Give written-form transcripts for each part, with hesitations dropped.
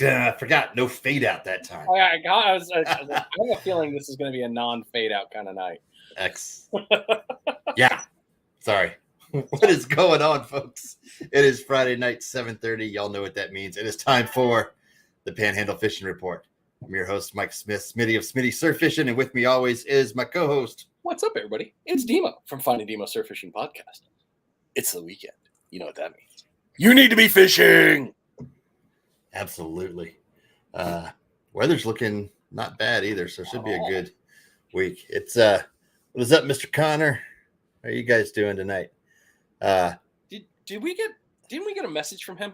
I forgot. No fade out that time. I have a feeling this is going to be a non-fade out kind of night. Yeah. Sorry. What is going on, folks? It is Friday night, 7:30. Y'all know what that means. It is time for the Panhandle Fishing Report. I'm your host, Mike Smith, Smitty of Smitty Surf Fishing, and with me always is my co-host. What's up, everybody? It's Demo from Finding Demo Surf Fishing Podcast. It's the weekend. You know what that means. You need to be fishing. Absolutely. Weather's looking not bad either, so it should be a good week. It's what is up, Mr. Connor? How are you guys doing tonight? Didn't we get a message from him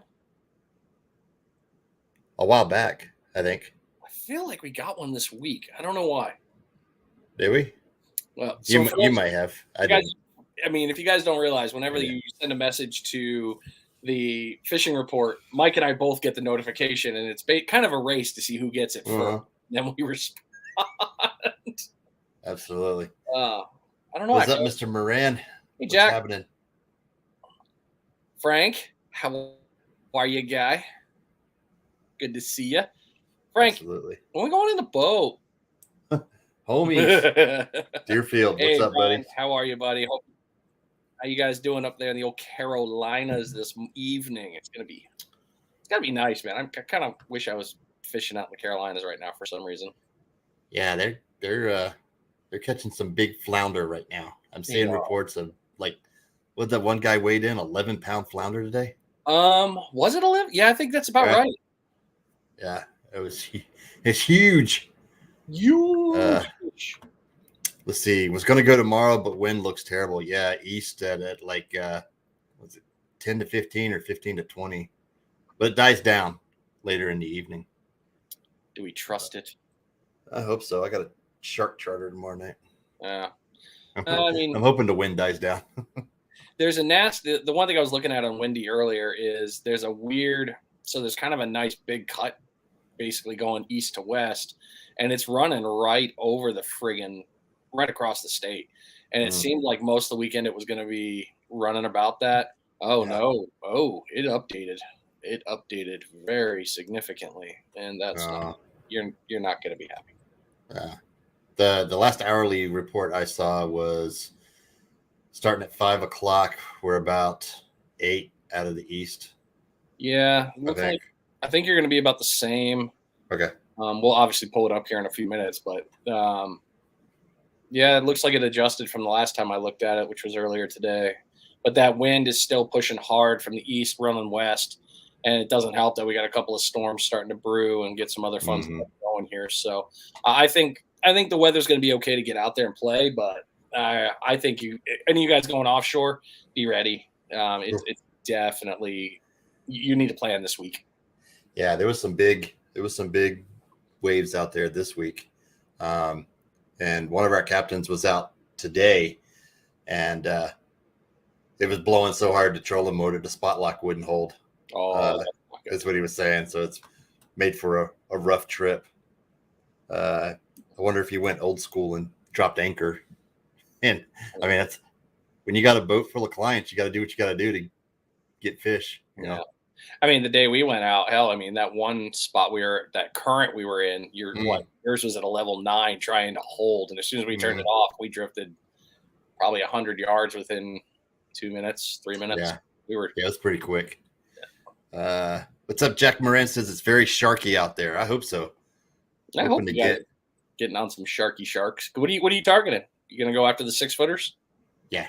a while back? I think. I feel like we got one this week. I don't know why. Did we? Well, so you might have. I mean, if you guys don't realize, whenever you send a message to the fishing report, Mike and I both get the notification, and it's kind of a race to see who gets it first. Then we respond. Absolutely. I don't know. What's up, Mr. Moran? Hey, Jack. What's happening? Frank, how are you, guy? Good to see you. Frank, absolutely. When we going in the boat? Homies. Deerfield, what's up, Brian, buddy? How are you, buddy? How you guys doing up there in the old Carolinas this evening? It's gonna be nice, man. I kind of wish I was fishing out in the Carolinas right now for some reason. Yeah, they're catching some big flounder right now. I'm seeing reports of what that one guy weighed in 11-pound flounder today. Was it 11? Yeah, I think that's about right. Yeah, it's huge. Huge. Let's see. Was going to go tomorrow, but wind looks terrible. Yeah, east at was it 10 to 15 or 15 to 20? But it dies down later in the evening. Do we trust it? I hope so. I got a shark charter tomorrow night. Yeah. I'm hoping the wind dies down. There's the one thing I was looking at on Windy earlier is there's kind of a nice big cut basically going east to west, and it's running right over the right across the state. And it seemed like most of the weekend it was going to be running about that. No. It updated. It updated very significantly, and that's you're not going to be happy. The last hourly report I saw was starting at 5 o'clock. We're about 8 out of the east. Yeah, I think you're going to be about the same. Okay. We'll obviously pull it up here in a few minutes, but yeah, it looks like it adjusted from the last time I looked at it, which was earlier today. But that wind is still pushing hard from the east, running west, and it doesn't help that we got a couple of storms starting to brew and get some other fun stuff going here. So I think the weather's going to be okay to get out there and play, but I think any of you guys going offshore, be ready. It's definitely you need to plan this week. Yeah, there was some big waves out there this week, and one of our captains was out today, and it was blowing so hard the trolling motor, the spot lock wouldn't hold. That's what he was saying. So it's made for a rough trip. I wonder if he went old school and dropped anchor. And I mean, that's when you got a boat full of clients, you got to do what you got to do to get fish. You know? I mean, the day we went out, hell, I mean, that one spot that current we were in, yours was at a level 9 trying to hold. And as soon as we turned it off, we drifted probably 100 yards within 2 minutes, 3 minutes. Yeah. It was pretty quick. Yeah. What's up? Jack Moran says it's very sharky out there. I hope so. I hope you guys getting on some sharky sharks. What are you targeting? You going to go after the 6-footers? Yeah.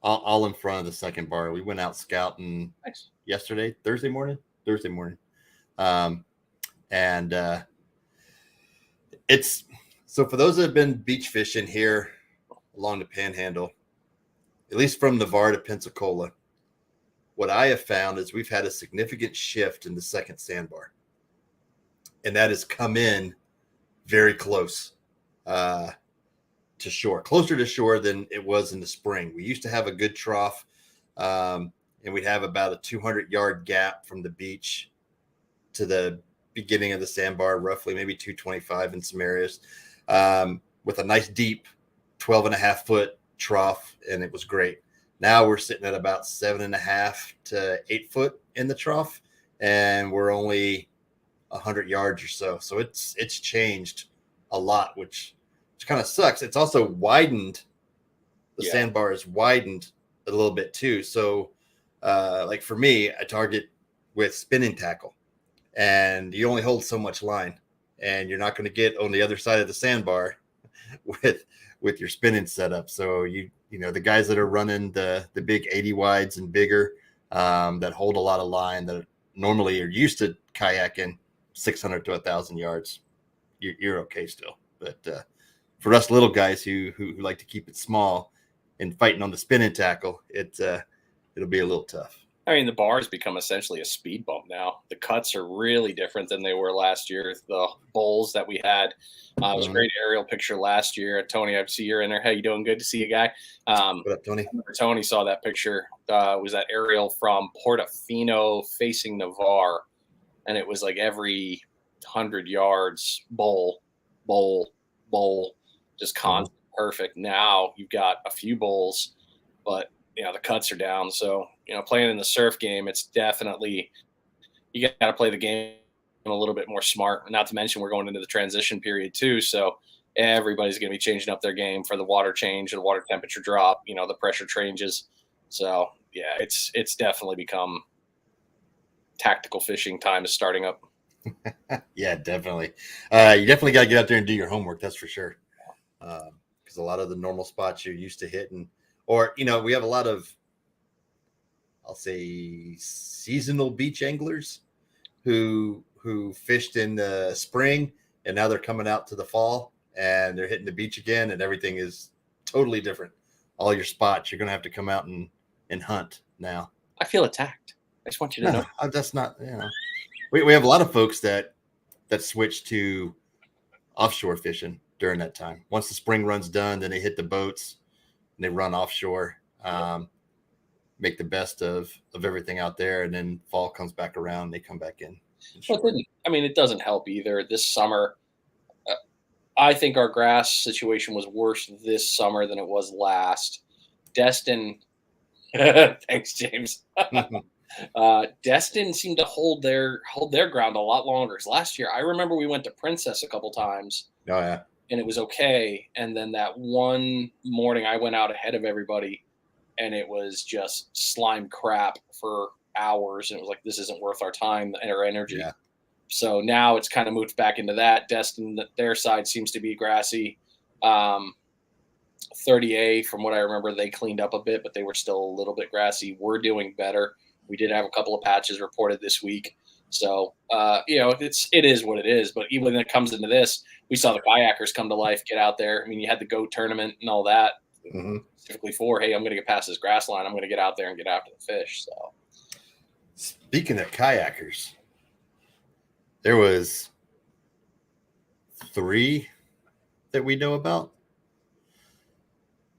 All in front of the second bar. We went out scouting yesterday, Thursday morning. And it's so for those that have been beach fishing here along the Panhandle, at least from Navarre to Pensacola, what I have found is we've had a significant shift in the second sandbar, and that has come in very close to shore, closer to shore than it was in the spring. We used to have a good trough, and we'd have about a 200-yard gap from the beach to the beginning of the sandbar, roughly maybe 225 in some areas, with a nice deep 12.5-foot trough, and it was great. Now we're sitting at about 7.5 to 8 foot in the trough, and we're only 100 yards or so. So it's changed a lot, which kind of sucks. It's also widened. The sandbar is widened a little bit too. So like for me, I target with spinning tackle, and you only hold so much line, and you're not going to get on the other side of the sandbar with your spinning setup. So you know the guys that are running the big 80 wides and bigger, that hold a lot of line, that normally are used to kayaking 600 to 1,000 yards, you're okay still. But for us little guys who like to keep it small and fighting on the spinning tackle, it'll be a little tough. I mean, the bars become essentially a speed bump now. The cuts are really different than they were last year. The bowls that we had, it was a great aerial picture last year. Tony, I see you're in there. How you doing? Good to see you, guy. What up, Tony? Tony saw that picture. Was that aerial from Portofino facing Navarre, and it was like every 100 yards, bowl, just constant, perfect. Now you've got a few bowls, but the cuts are down. So, playing in the surf game, it's definitely, you got to play the game a little bit more smart. Not to mention we're going into the transition period too. So everybody's going to be changing up their game for the water change and water temperature drop, the pressure changes. So yeah, it's definitely become tactical fishing time is starting up. Yeah, definitely. You definitely got to get out there and do your homework. That's for sure. Because a lot of the normal spots you're used to hitting, or, we have a lot of, I'll say, seasonal beach anglers who fished in the spring, and now they're coming out to the fall and they're hitting the beach again, and everything is totally different. All your spots, you're going to have to come out and hunt now. I feel attacked. I just want you to know. That's not, we have a lot of folks that switch to offshore fishing during that time. Once the spring run's done, then they hit the boats and they run offshore, make the best of everything out there, and then fall comes back around, they come back in. Well, it doesn't help either. This summer, I think our grass situation was worse this summer than it was last. Destin, thanks, James. Destin seemed to hold their ground a lot longer. Last year, I remember we went to Princess a couple times. Oh yeah. And it was okay. And then that one morning I went out ahead of everybody, and it was just slime crap for hours. And it was like, this isn't worth our time and our energy. Yeah. So now it's kind of moved back into that. Destin, their side seems to be grassy. 30A, from what I remember, they cleaned up a bit, but they were still a little bit grassy. We're doing better. We did have a couple of patches reported this week. So, it is what it is. But even when it comes into this, we saw the kayakers come to life, get out there. I mean, you had the GOAT tournament and all that, specifically for, hey, I'm going to get past this grass line. I'm going to get out there and get after the fish. So, speaking of kayakers, there was 3 that we know about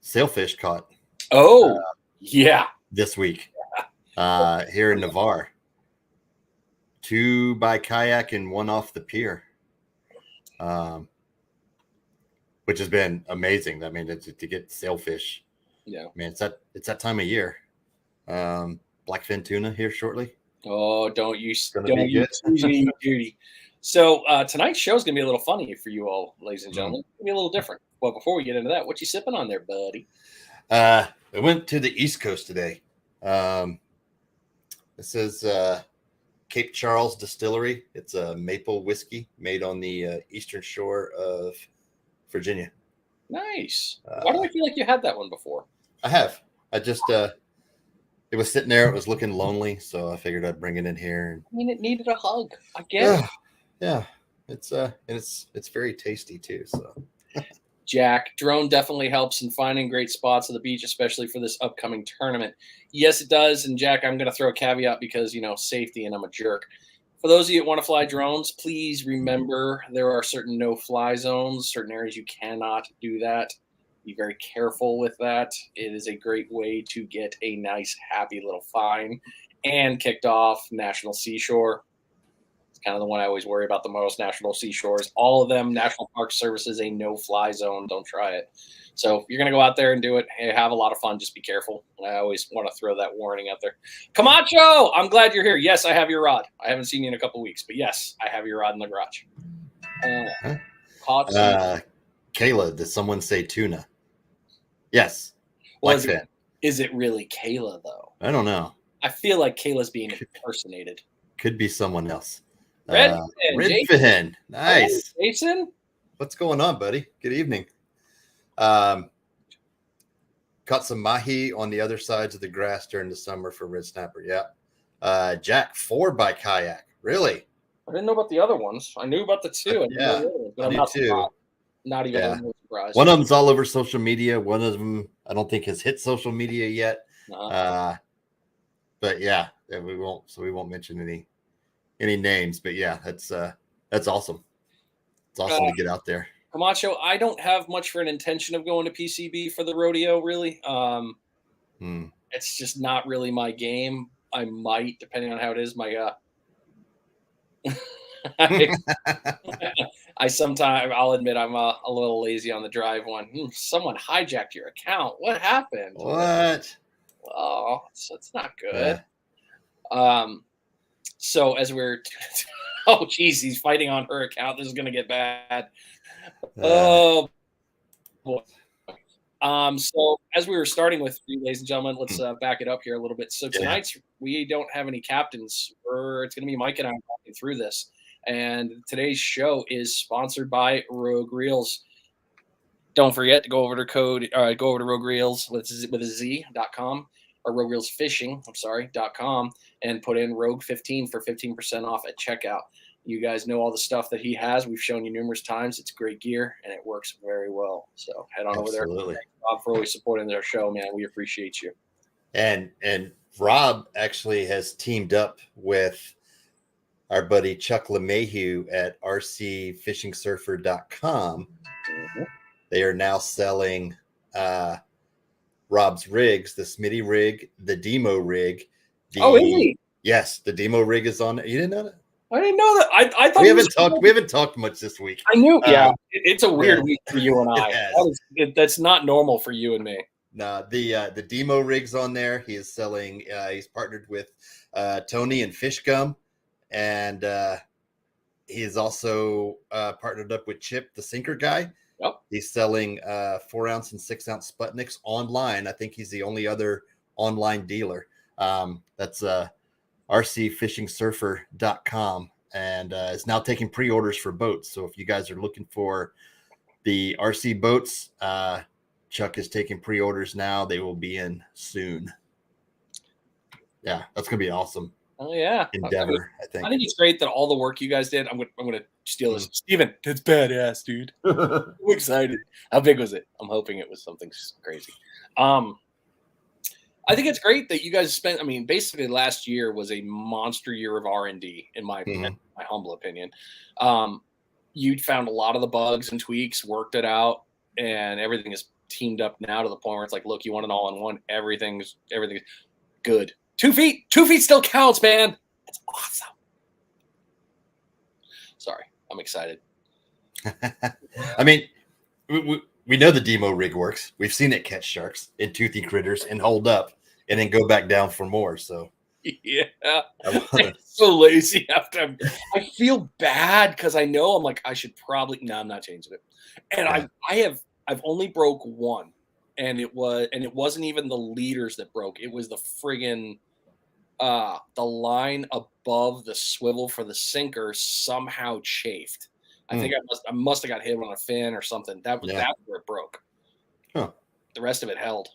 sailfish caught. Oh, yeah. This week here in Navarre. 2 by kayak and 1 off the pier, which has been amazing. I mean, to get sailfish. Yeah, man, it's that time of year. Blackfin tuna here shortly. Oh, don't you dirty. So tonight's show is gonna be a little funny for you all, ladies and gentlemen. It's gonna be a little different. Well, before we get into that, what you sipping on there, buddy? I went to the East Coast today. This is Cape Charles Distillery. It's a maple whiskey made on the eastern shore of Virginia. Nice. Why do I feel like you had that one before? I have. I just it was sitting there. It was looking lonely, so I figured I'd bring it in here. I mean, it needed a hug. I get it. Yeah. It's and it's very tasty too. So. Jack, drone definitely helps in finding great spots on the beach, especially for this upcoming tournament. Yes, it does. And Jack, I'm going to throw a caveat because, safety, and I'm a jerk. For those of you that want to fly drones, please remember there are certain no-fly zones, certain areas you cannot do that. Be very careful with that. It is a great way to get a nice, happy little fine and kicked off National Seashore. kind of the one I always worry about the most. National seashores, all of them. National Park Services, a no-fly zone. Don't try it. So if you're gonna go out there and do it, hey, have a lot of fun. Just be careful. And I always want to throw that warning out there. Camacho, I'm glad you're here. Yes, I have your rod. I haven't seen you in a couple weeks, but yes, I have your rod in the garage. Caught some. Kayla, did someone say tuna? Yes. Well, is it really Kayla though? I don't know. I feel like Kayla's being impersonated. Could be someone else. Redfin. Nice. Hey, Jason. What's going on, buddy? Good evening. Caught some mahi on the other sides of the grass during the summer for red snapper. Yeah. Jack, 4 by kayak. Really? I didn't know about the other ones. I knew about the 2. Yeah. But I'm not surprised. Not even surprised. One of them's all over social media. One of them, I don't think has hit social media yet. But yeah, we won't mention any names. But yeah, that's awesome. It's awesome to get out there. Camacho, I don't have much for an intention of going to PCB for the rodeo, really. It's just not really my game. I might, depending on how it is. I sometimes, I'll admit, I'm a little lazy on the drive one. Someone hijacked your account. What happened? What? Oh, it's not good. Yeah. So as we're, oh geez, he's fighting on her account. This is gonna get bad. Oh boy. So as we were starting with, ladies and gentlemen, let's back it up here a little bit. So tonight we don't have any captains. It's going to be Mike and I walking through this. And today's show is sponsored by Rogue Reels. Don't forget to go over to Rogue Reels with a Z.com or Rogue Reels Fishing, .com, and put in Rogue 15 for 15% off at checkout. You guys know all the stuff that he has. We've shown you numerous times. It's great gear, and it works very well. So head on over there. Thanks, Rob, for always supporting our show, man. We appreciate you. And Rob actually has teamed up with our buddy Chuck LeMahieu at rcfishingsurfer.com. Mm-hmm. They are now selling Rob's rigs, the Smitty rig, the Demo rig. Really? Yes, the Demo rig is on it. You didn't know that? I didn't know that. I thought we haven't talked much this week. I knew. It's a weird week for you and I. That's not normal for you and me. No, the Demo rig's on there. He is selling. He's partnered with Tony and Fish Gum, and he is also partnered up with Chip, the sinker guy. Yep. He's selling 4-ounce and 6-ounce Sputniks online. I think he's the only other online dealer. That's rcfishingsurfer.com, and is now taking pre-orders for boats. So if you guys are looking for the RC boats, Chuck is taking pre-orders now. They will be in soon. Yeah, that's gonna be awesome. Oh yeah, endeavor. I think it's great that all the work you guys did. I'm gonna steal this, Steven. That's badass, dude. I'm excited. How big was it? I'm hoping it was something crazy. I think it's great that you guys spent. I mean, basically, last year was a monster year of R&D, in my humble opinion. You found a lot of the bugs and tweaks, worked it out, and everything is teamed up now to the point where it's like, look, you want an all-in-one. Everything's good. 2 feet still counts, man. That's awesome. Sorry, I'm excited. I mean, we know the Demo rig works. We've seen it catch sharks and toothy critters and hold up and then go back down for more. So yeah, I'm so lazy after. I feel bad because I know I'm like I should probably. No, I'm not changing it. And I've only broke one, and it wasn't even the leaders that broke. It was the friggin' the line above the swivel for the sinker somehow chafed. I think I must have got hit on a fin or something. That's where it broke. Huh. The rest of it held.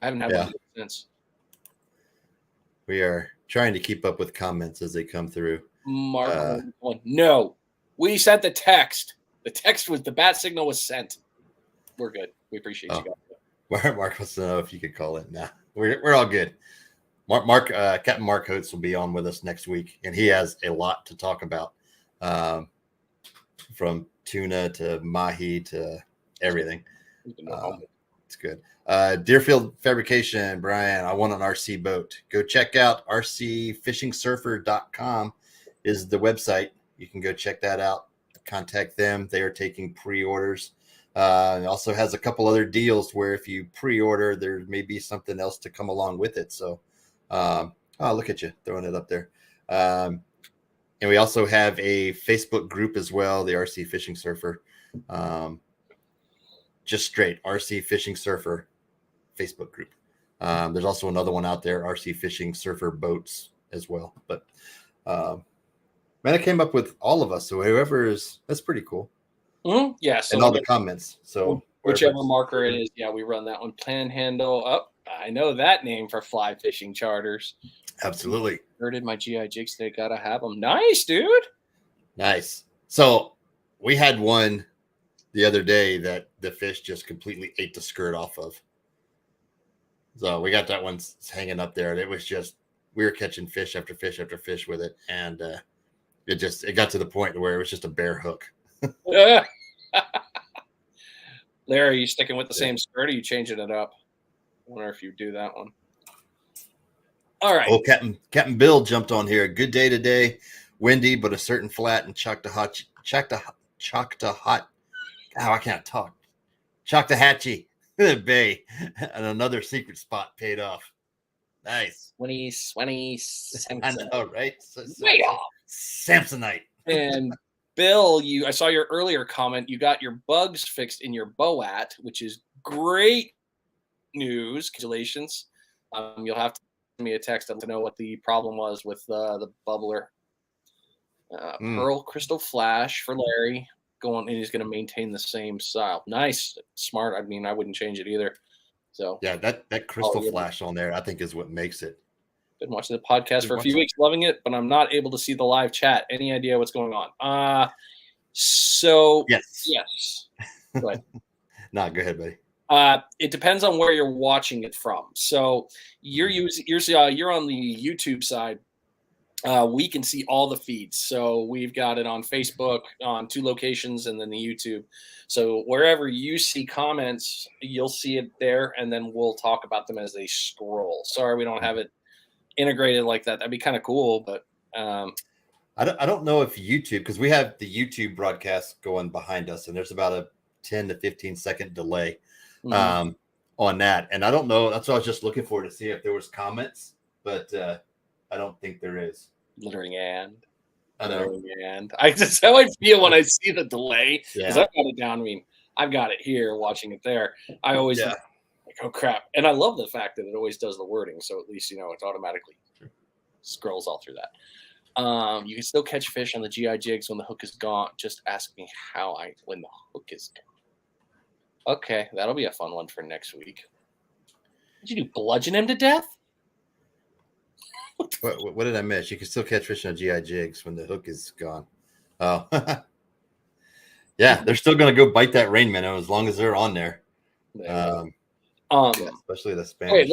I haven't had one since. We are trying to keep up with comments as they come through. Mark, no, we sent the text. The bat signal was sent. We're good. We appreciate you guys. Mark wants to know if you could call it. Nah, we're all good. Captain Mark Oates will be on with us next week, and he has a lot to talk about. From tuna to mahi to everything. It's good. Deerfield Fabrication, Brian, I want an RC boat. Go check out rcfishingsurfer.com is the website. You can go check that out. Contact them. They are taking pre-orders. It also has a couple other deals where if you pre-order, there may be something else to come along with it. So, look at you throwing it up there. And we also have a Facebook group as well, the RC Fishing Surfer. Just straight RC Fishing Surfer Facebook group. There's also another one out there, RC Fishing Surfer Boats as well. But man, I came up with all of us. So whoever is, that's pretty cool. Mm-hmm. Yeah. So and all the comments. So whichever marker it is, yeah, we run that one. Panhandle. Oh, I know that name for fly fishing charters. Absolutely. Converted my GI jigs. They gotta have them. Nice, dude. Nice. So we had one the other day that the fish just completely ate the skirt off of. So we got that one hanging up there, and it was just, we were catching fish after fish after fish with it, and it got to the point where it was just a bare hook. Larry, are you sticking with the same skirt, or are you changing it up? I wonder if you do that one. All right. Oh, Captain Bill jumped on here. Good day today. Windy, but a certain flat and Oh, I can't talk. Choctahatchee Bay, and another secret spot paid off. Nice. 20, I know, right? Way off. Samsonite. And Bill, I saw your earlier comment. You got your bugs fixed in your Boat, which is great news. Congratulations. You'll have to send me a text to know what the problem was with the bubbler. Pearl Crystal Flash for Larry. And he's going to maintain the same style. Nice, smart. I mean, I wouldn't change it either. So yeah, that crystal flash on there, I think, is what makes it. Been watching the podcast for a few weeks, loving it, but I'm not able to see the live chat. Any idea what's going on? So yes. Go ahead. No, go ahead, buddy. It depends on where you're watching it from. So you're on the YouTube side. We can see all the feeds. So we've got it on Facebook on 2 locations and then the YouTube. So wherever you see comments, you'll see it there, and then we'll talk about them as they scroll. Sorry, we don't have it integrated like that. That'd be kind of cool, but I don't know if YouTube, because we have the YouTube broadcast going behind us, and there's about a 10 to 15 second delay on that. And I don't know. That's what I was just looking for, to see if there was comments, but I don't think there is. That's how I feel when I see the delay, because I've got it down. I mean, I've got it here, watching it there. I always like, oh crap, and I love the fact that it always does the wording, so at least it automatically scrolls all through that. You can still catch fish on the GI jigs when the hook is gone. Just ask me when the hook is gone. Okay, that'll be a fun one for next week. Did you do, bludgeon him to death? What did I miss? You can still catch fish on GI jigs when the hook is gone. Oh, yeah, they're still going to go bite that rain minnow as long as they're on there. Especially the Spanish. Okay,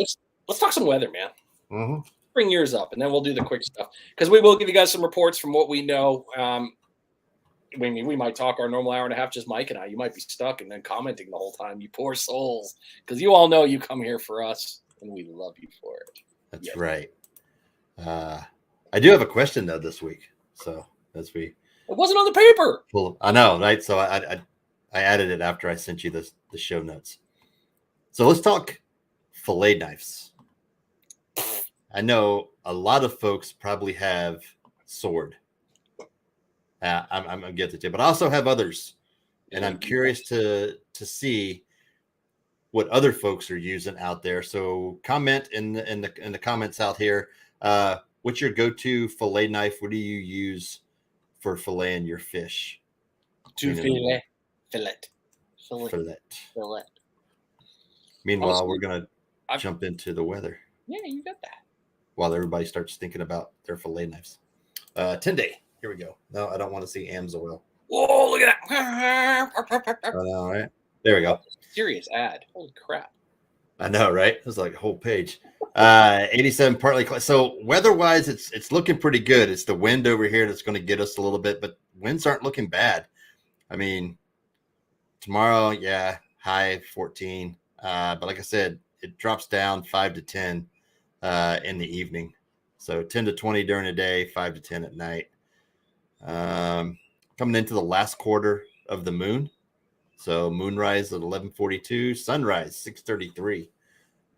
let's talk some weather, man. Bring yours up, and then we'll do the quick stuff, because we will give you guys some reports from what we know. We might talk our normal hour and a half, just Mike and I. You might be stuck and then commenting the whole time. You poor souls, because you all know you come here for us, and we love you for it. That's right. I do have a question though this week, so it wasn't on the paper. Well, I know, right? So I added it after I sent you the show notes. So let's talk fillet knives. I know a lot of folks probably have sword. I'm gonna get to you, but I also have others, and I'm curious to see what other folks are using out there. So comment in the comments out here. What's your go-to fillet knife? What do you use for filleting your fish? Fillet. Meanwhile, we're gonna jump into the weather. Yeah, you got that. While everybody starts thinking about their fillet knives. 10-day. Here we go. No, I don't want to see AMS oil. Whoa, look at that. All right. There we go. Serious ad. Holy crap. I know, right? It was like a whole page. 87 partly cloudy. So weather-wise, it's looking pretty good. It's the wind over here that's going to get us a little bit, but winds aren't looking bad. I mean, tomorrow, high 14. But like I said, it drops down 5 to 10 in the evening. So 10 to 20 during the day, 5 to 10 at night. coming into the last quarter of the moon. So moonrise at 11:42, sunrise 6:33,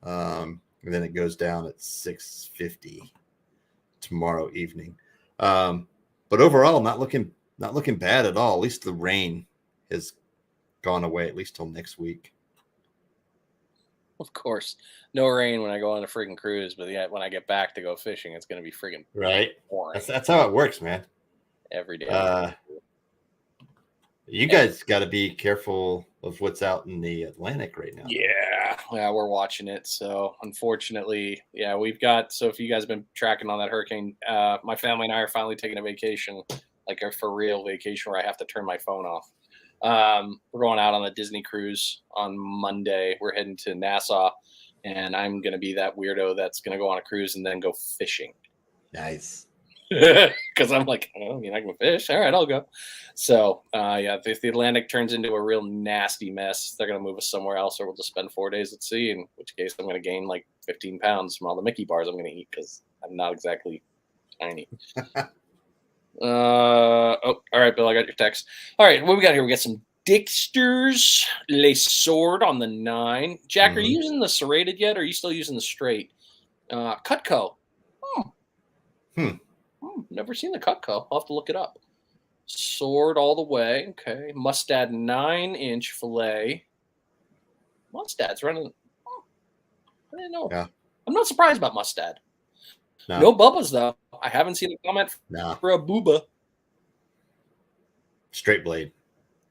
and then it goes down at 6:50 tomorrow evening. But overall, not looking bad at all. At least the rain has gone away, at least till next week. Of course, no rain when I go on a freaking cruise, but yeah, when I get back to go fishing, it's going to be freaking Right. boring That's how it works, man. every day. You guys got to be careful of what's out in the Atlantic right now. Yeah, we're watching it. So unfortunately, yeah, we've got. So if you guys have been tracking on that hurricane, my family and I are finally taking a vacation, like a for real vacation where I have to turn my phone off. We're going out on a Disney cruise on Monday. We're heading to Nassau, and I'm going to be that weirdo that's going to go on a cruise and then go fishing. Nice. Because I'm like, oh, I can fish. All right, I'll go. So, yeah, if the Atlantic turns into a real nasty mess, they're going to move us somewhere else, or we'll just spend 4 days at sea, in which case I'm going to gain like 15 pounds from all the Mickey bars I'm going to eat because I'm not exactly tiny. All right, Bill, I got your text. All right, what we got here? We got some Dixter's Les Sword on the 9. Jack, are you using the serrated yet, or are you still using the straight? Cutco. Never seen the Cutco. I'll have to look it up. Sword all the way. Okay. Mustad 9-inch fillet. Mustad's running. I didn't know. Yeah. I'm not surprised about Mustad. No Bubba's, though. I haven't seen a comment for a booba. Straight blade,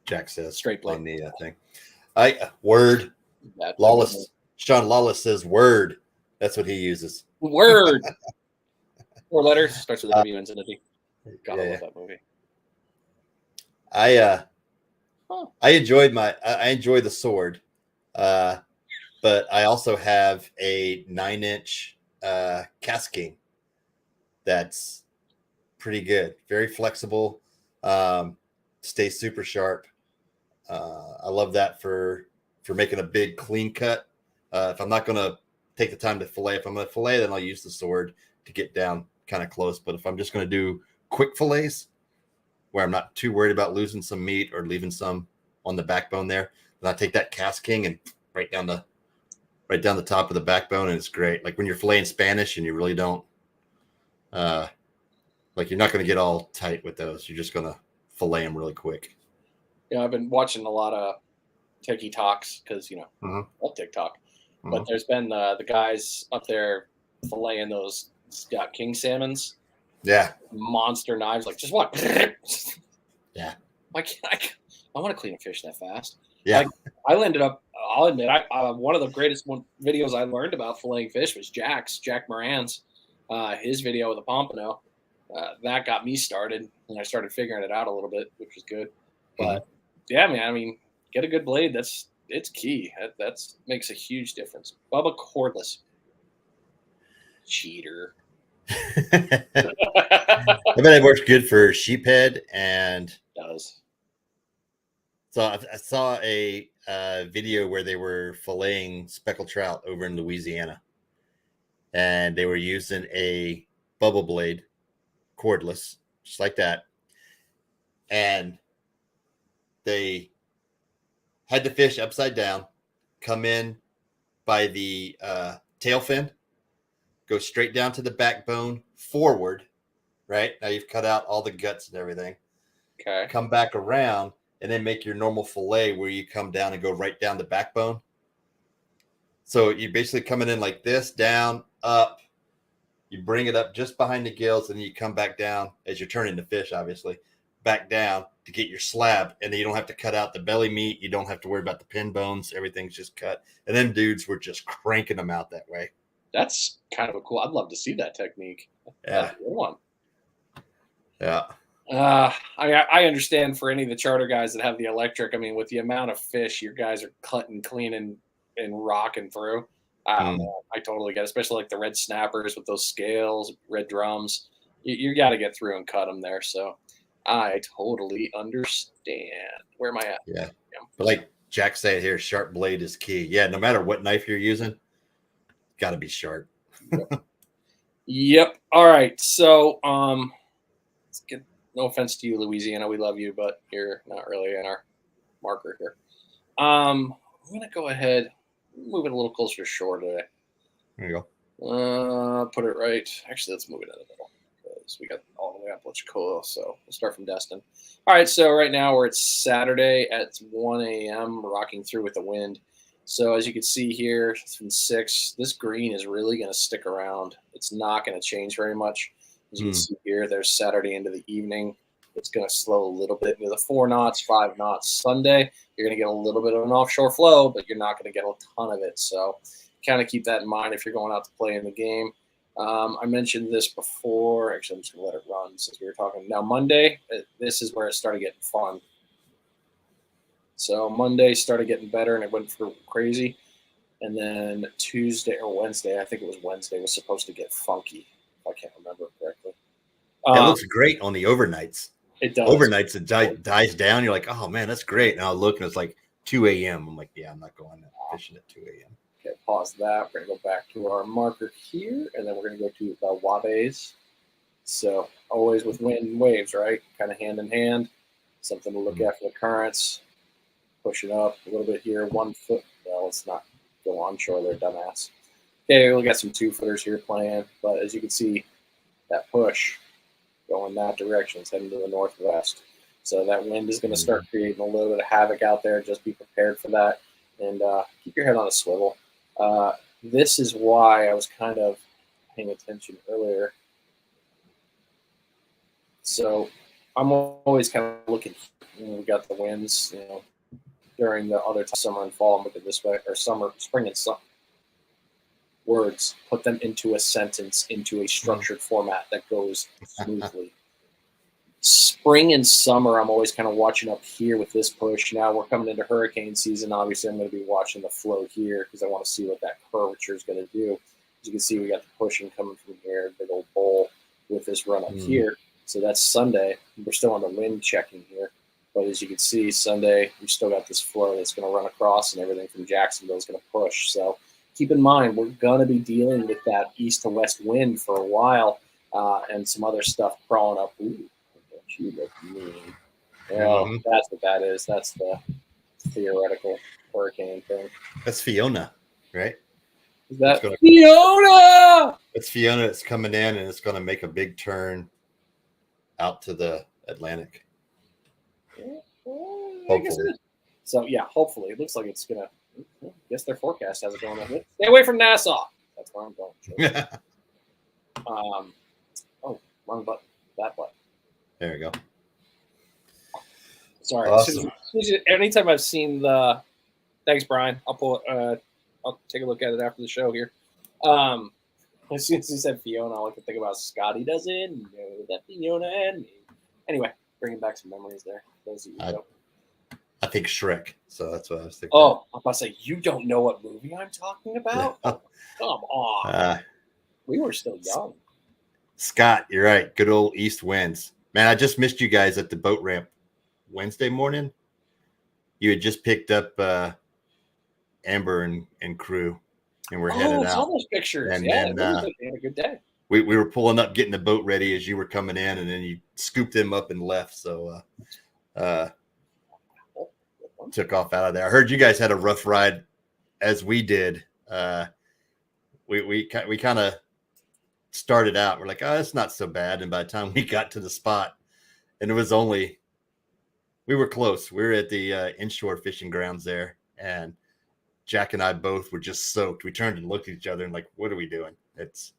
Jack says. Straight blade. On the thing. Word. Lawless. Sean Lawless says word. That's what he uses. Word. 4 letters. Starts with a W, ends in a D. Gotta love that movie. I enjoy the sword, but I also have a 9-inch Cast King that's pretty good, very flexible, stays super sharp. I love that for making a big clean cut. If I'm not going to take the time to fillet, if I'm going to fillet, then I'll use the sword to get down kind of close. But if I'm just going to do quick fillets where I'm not too worried about losing some meat or leaving some on the backbone there, then I take that Cast King and right down the top of the backbone, and it's great. Like when you're filleting Spanish and you really don't like, you're not going to get all tight with those. You're just going to fillet them really quick. Yeah, I've been watching a lot of Techie Talks because, all TikTok. But there's been the guys up there filleting those king salmons. Yeah. Monster knives. Like, just what? Yeah. Like, I want to clean a fish that fast. Yeah. Like, I'll admit, one of the greatest videos I learned about filleting fish was Jack Moran's. His video with the pompano. That got me started, and I started figuring it out a little bit, which was good. But yeah, man, I mean, get a good blade. It's key. That makes a huge difference. Bubba Cordless. Cheater. I bet it works good for sheephead and does. So I saw a video where they were filleting speckled trout over in Louisiana, and they were using a bubble blade, cordless, just like that, and they had the fish upside down, come in by the tail fin, go straight down to the backbone forward, right? Now you've cut out all the guts and everything. Okay. Come back around and then make your normal fillet where you come down and go right down the backbone. So you're basically coming in like this, down, up. You bring it up just behind the gills, and then you come back down as you're turning the fish, obviously, back down to get your slab. And then you don't have to cut out the belly meat. You don't have to worry about the pin bones. Everything's just cut. And then dudes were just cranking them out that way. That's kind of a cool. I'd love to see that technique. Yeah. That's a good one. Yeah. I understand for any of the charter guys that have the electric. I mean, with the amount of fish your guys are cutting, cleaning, and rocking through, I totally get it. Especially like the red snappers with those scales, red drums. You got to get through and cut them there. So I totally understand. Where am I at? Yeah. But like Jack said here, sharp blade is key. Yeah. No matter what knife you're using, got to be sharp. Yep. All right. So let's get No offense to you, Louisiana. We love you, but you're not really in our marker here. I'm going to go ahead, move it a little closer to shore today. There you Put it right. Actually, let's move it in the middle because we got all the way up Pensacola. So we'll start from Destin. All right. So right now we're at Saturday at 1 a.m. rocking through with the wind. So as you can see here, from 6, this green is really going to stick around. It's not going to change very much. As you can see here, there's Saturday into the evening. It's going to slow a little bit into the 4 knots, 5 knots. Sunday, you're going to get a little bit of an offshore flow, but you're not going to get a ton of it. So kind of keep that in mind if you're going out to play in the game. I mentioned this before. Actually, I'm just going to let it run since we were talking. Now, Monday, this is where it started getting fun. So Monday started getting better, and it went for crazy. And then Tuesday or Wednesday, I think it was Wednesday, was supposed to get funky. If I can't remember correctly. It looks great on the overnights. It does. Overnights, it dies down. You're like, oh, man, that's great. And I'll look, and it's like 2 a.m. I'm like, yeah, I'm not going fishing at 2 a.m. Okay, pause that. We're going to go back to our marker here, and then we're going to go to the Wabes. So always with wind and waves, right? Kind of hand in hand. Something to look at for the currents. Push it up a little bit here. 1 foot. Well, let's not go onshore there, dumbass. Okay, we got some 2-footers here playing, but as you can see, that push going that direction is heading to the northwest. So that wind is going to start creating a little bit of havoc out there. Just be prepared for that, and keep your head on a swivel. This is why I was kind of paying attention earlier. So I'm always kind of looking. We got the winds, during the other time, summer and fall. I'm looking this way, or summer, spring and summer. Words, put them into a sentence, into a structured format that goes smoothly. Spring and summer, I'm always kind of watching up here with this push. Now we're coming into hurricane season. Obviously, I'm going to be watching the flow here because I want to see what that curvature is going to do. As you can see, we got the pushing coming from here, big old bowl with this run up here. So that's Sunday. We're still on the wind checking here. But as you can see, Sunday, we still got this flow that's going to run across, and everything from Jacksonville is going to push. So keep in mind, we're going to be dealing with that east to west wind for a while, and some other stuff crawling up. Ooh, don't you look mean. Well, that's what that is. That's the theoretical hurricane thing. That's Fiona, right? Is that Fiona? It's Fiona. It's coming in, and it's going to make a big turn out to the Atlantic. Hopefully. So yeah, hopefully it looks like it's gonna. I guess their forecast has it going on. Stay away from Nassau. That's where I'm going. Oh, wrong button. That button. There you go. Sorry. Awesome. Anytime I've seen the. Thanks, Brian. I'll take a look at it after the show here. As soon as he said Fiona, all I could think about Scotty doesn't know that Fiona and me. Anyway, bringing back some memories there. Those of you don't. I think Shrek, so that's what I was thinking. Oh, I'm about to say, you don't know what movie I'm talking about? Oh, come on. We were still young. Scott, you're right. Good old east winds. Man, I just missed you guys at the boat ramp Wednesday morning. You had just picked up Amber and crew, and we're headed out. All those pictures. And then, they had a good day. We were pulling up, getting the boat ready as you were coming in, and then you scooped them up and left. So took off out of there. I heard you guys had a rough ride, as we did. We kind of started out. We're like, oh, it's not so bad. And by the time we got to the spot, and it was only, we were close. We were at the inshore fishing grounds there, and Jack and I both were just soaked. We turned and looked at each other and like, what are we doing? That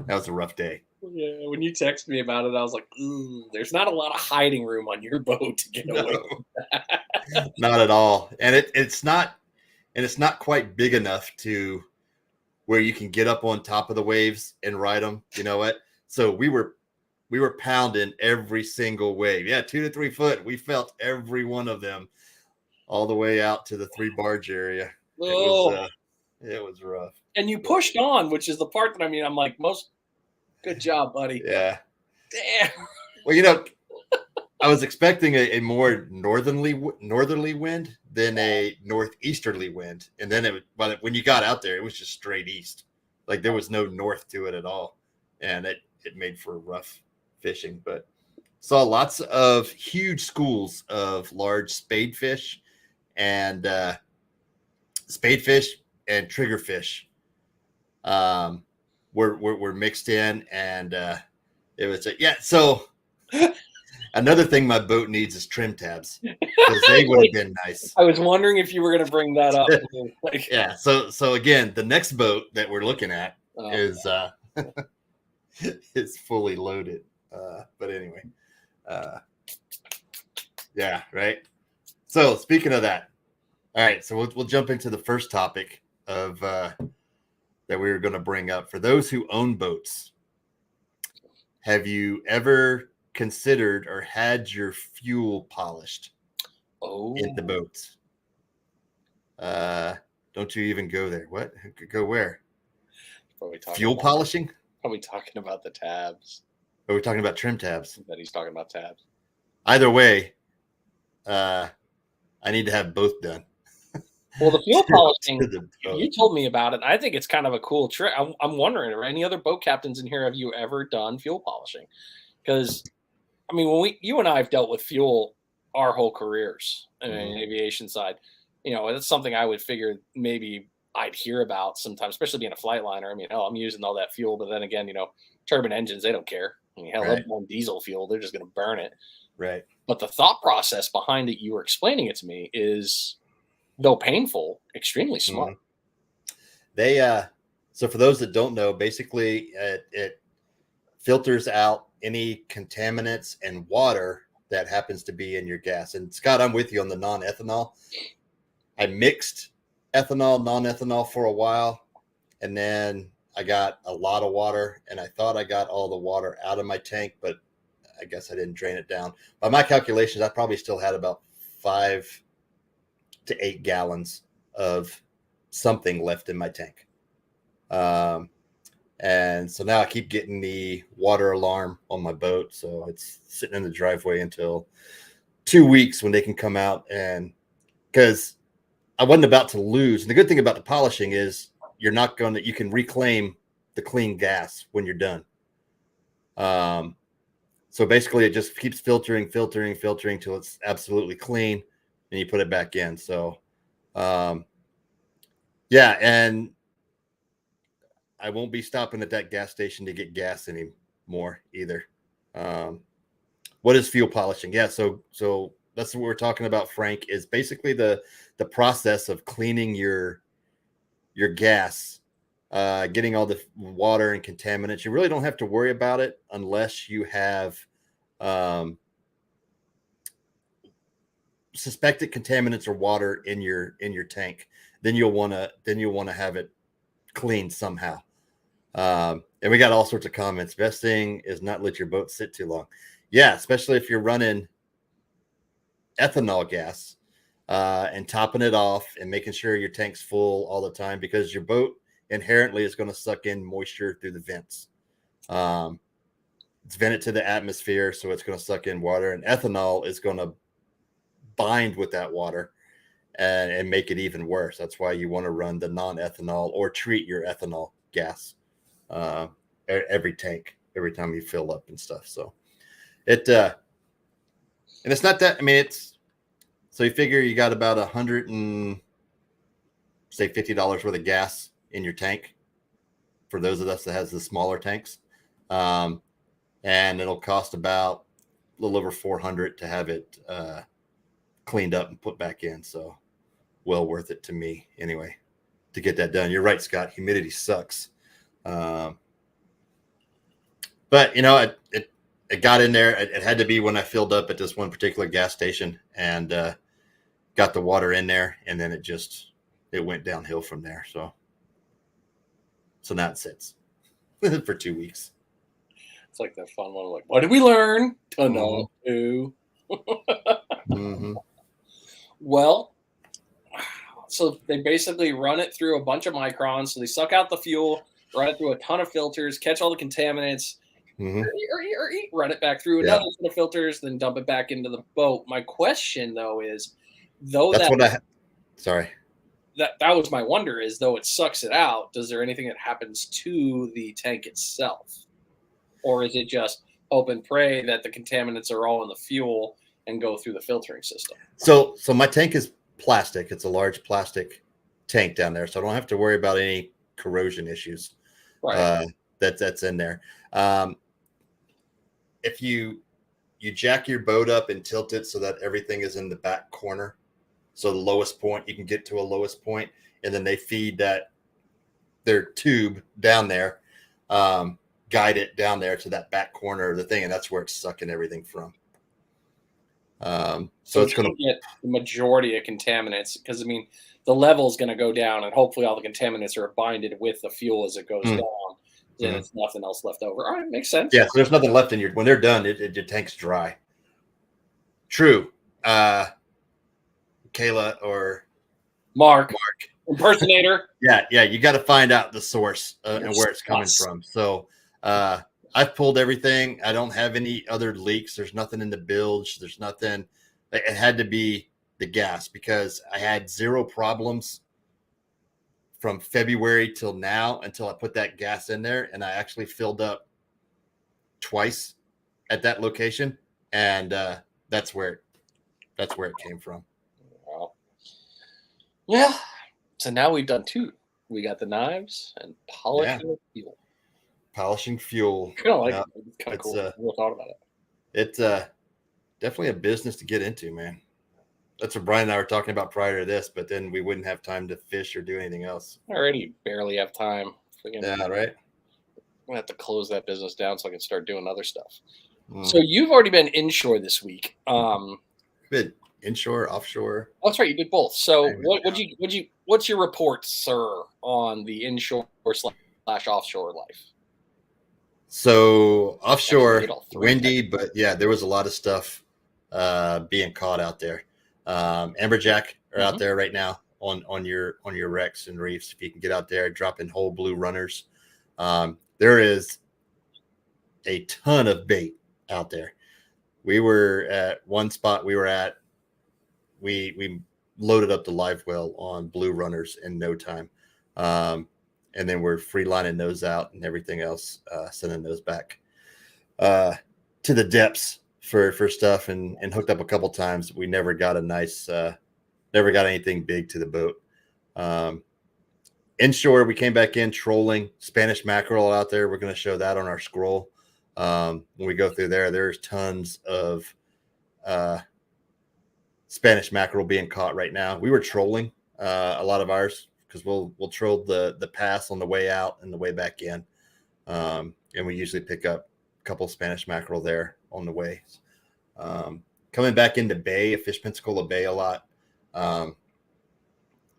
was a rough day. Yeah, when you texted me about it, I was like, ooh, there's not a lot of hiding room on your boat to get away from that. Not at all. And it's not quite big enough to where you can get up on top of the waves and ride them. You know what? So we were pounding every single wave. Yeah, 2 to 3 foot. We felt every one of them all the way out to the 3 barge area. It was rough. And you pushed on, which is the part that I'm like, good job, buddy. Yeah. Damn. Well, I was expecting a more northerly wind than a northeasterly wind. And then when you got out there, it was just straight east. Like there was no north to it at all. And it made for rough fishing, but Saw lots of huge schools of large spadefish and triggerfish were mixed in, and it was so another thing my boat needs is trim tabs, because they would have been nice. I was wondering if you were going to bring that up. Like, yeah. So again, the next boat that we're looking at is is fully loaded. But anyway, yeah, right. So speaking of that, all right. So we'll jump into the first topic of that we were going to bring up. For those who own boats, have you ever considered or had your fuel polished in the boats? Don't you even go there? What? Go where? Fuel polishing? Are we talking about the tabs? Are we talking about trim tabs? That he's talking about tabs. Either way, I need to have both done. Well, the fuel polishing, you told me about it. I think it's kind of a cool trick. I'm wondering, are any other boat captains in here, have you ever done fuel polishing? Because, I mean, when you and I have dealt with fuel our whole careers in the aviation side, that's something I would figure maybe I'd hear about sometimes, especially being a flight liner. I mean, I'm using all that fuel, but then again, turbine engines, they don't care. I mean, hell, they're burn diesel fuel. They're just going to burn it. Right. But the thought process behind it, you were explaining it to me, is, though painful, extremely smart. They so for those that don't know, basically it filters out any contaminants and water that happens to be in your gas. And Scott, I'm with you on the non-ethanol. I mixed ethanol, non-ethanol for a while, and then I got a lot of water, and I thought I got all the water out of my tank, but I guess I didn't drain it down. By my calculations, I probably still had about 5 to 8 gallons of something left in my tank. And so now I keep getting the water alarm on my boat. So it's sitting in the driveway until 2 weeks when they can come out, and because I wasn't about to lose. And the good thing about the polishing is you can reclaim the clean gas when you're done. So basically it just keeps filtering till it's absolutely clean, and you put it back in. So, yeah. And I won't be stopping at that gas station to get gas anymore either. What is fuel polishing? Yeah. So that's what we're talking about, Frank, is basically the process of cleaning your gas, getting all the water and contaminants. You really don't have to worry about it unless you have suspected contaminants or water in your tank. Then you'll want to have it cleaned somehow. And we got all sorts of comments. Best thing is not let your boat sit too long. Yeah, especially if you're running ethanol gas, and topping it off and making sure your tank's full all the time, because your boat inherently is going to suck in moisture through the vents. It's vented to the atmosphere, so it's going to suck in water, and ethanol is going to bind with that water and make it even worse. That's why you want to run the non-ethanol or treat your ethanol gas every tank, every time you fill up and stuff. So and it's not that, I mean, so you figure you got about $150 worth of gas in your tank for those of us that has the smaller tanks. And it'll cost about a little over $400 to have it cleaned up and put back in. So well worth it to me anyway, to get that done. You're right, Scott. Humidity sucks. But it got in there. It had to be when I filled up at this one particular gas station and got the water in there, and then it went downhill from there. So now it sits for 2 weeks. It's like that fun one. Like, what did we learn? To know who. Well, so they basically run it through a bunch of microns. So they suck out the fuel, run it through a ton of filters, catch all the contaminants, run it back through another set of filters, then dump it back into the boat. My question, though, is, that was my wonder, is though it sucks it out, does there anything that happens to the tank itself? Or is it just, hope and pray that the contaminants are all in the fuel and go through the filtering system. So my tank is plastic. It's a large plastic tank down there, so I don't have to worry about any corrosion issues. Right. That's in there. If you jack your boat up and tilt it so that everything is in the back corner, so the lowest point, you can get to a lowest point, and then they feed their tube down there, guide it down there to that back corner of the thing, and that's where it's sucking everything from. So it's going to get the majority of contaminants, because I mean the level is going to go down, and hopefully all the contaminants are binded with the fuel as it goes down. Then it's nothing else left over. All right, makes sense. Yeah, so there's nothing left in when they're done. Your tank's dry. True. Kayla or Mark impersonator. Yeah, you got to find out the source and where it's coming from. So I've pulled everything. I don't have any other leaks. There's nothing in the bilge. There's nothing. It had to be the gas, because I had zero problems from February till now until I put that gas in there, and I actually filled up twice at that location, and that's where it came from. Wow. Yeah. So now we've done 2. We got the knives and polishing fuel. Polishing fuel. Kind of like it. It's kind of cool. I never thought about it. It's definitely a business to get into, man. That's what Brian and I were talking about prior to this, but then we wouldn't have time to fish or do anything else. I already barely have time. Yeah, right. I'm gonna have to close that business down so I can start doing other stuff. So you've already been inshore this week. Been inshore, offshore. Oh, that's right, you did both. So what's your report, sir, on the inshore / offshore life? So offshore, windy, but yeah, there was a lot of stuff being caught out there. Amberjack are out there right now on your wrecks and reefs. If you can get out there, dropping whole blue runners. There is a ton of bait out there. We were at one spot we loaded up the live well on blue runners in no time. And then we're free lining those out and everything else, sending those back to the depths for stuff, and hooked up a couple times. We never got never got anything big to the boat. Inshore, we came back in trolling Spanish mackerel out there. We're going to show that on our scroll. When we go through there's tons of Spanish mackerel being caught right now. We were trolling a lot of ours, because we'll troll the pass on the way out and the way back in. And we usually pick up a couple Spanish mackerel there on the way. Coming back into Bay, fish Pensacola Bay a lot.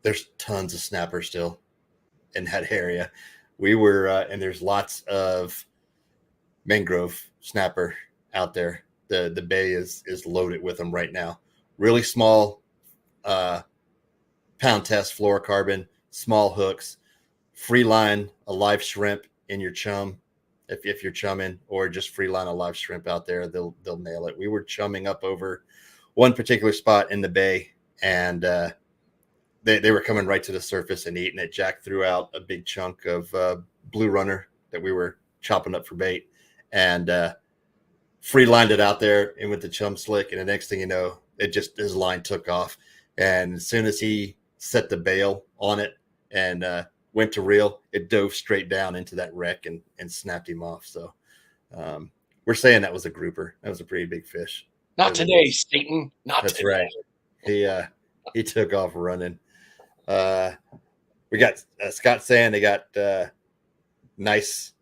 There's tons of snapper still in that area. We were, and there's lots of mangrove snapper out there. The bay is loaded with them right now. Really small pound test fluorocarbon, small hooks, free line a live shrimp in your chum. If you're chumming, or just free line a live shrimp out there, they'll nail it. We were chumming up over one particular spot in the bay, and they were coming right to the surface and eating it. Jack threw out a big chunk of blue runner that we were chopping up for bait, and free lined it out there and with the chum slick. And the next thing you know, his line took off. And as soon as he set the bail on it and went to reel, it dove straight down into that wreck and snapped him off. So we're saying that was a grouper. That was a pretty big fish. Not today, Satan. That's today. Right. He took off running. We got Scott saying they got nice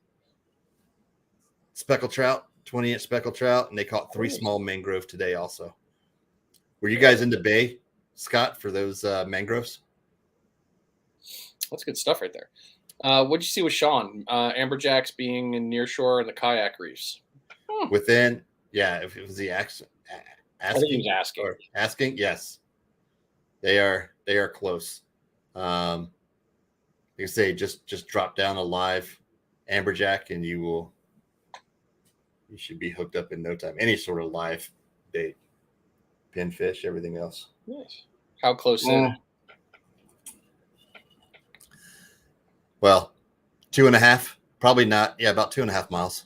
speckled trout, 20-inch speckled trout, and they caught 3 small mangrove today also. Were you guys in the bay, Scott, for those mangroves? That's good stuff right there. What'd you see with Sean? Amberjacks being in nearshore and the kayak reefs. If it was the accent. I think he was asking. Asking, yes. They are close. You can say just drop down a live amberjack and you should be hooked up in no time. Any sort of live bait, pinfish, everything else. Nice. How close in? Well, 2.5, probably not. Yeah, about 2.5 miles.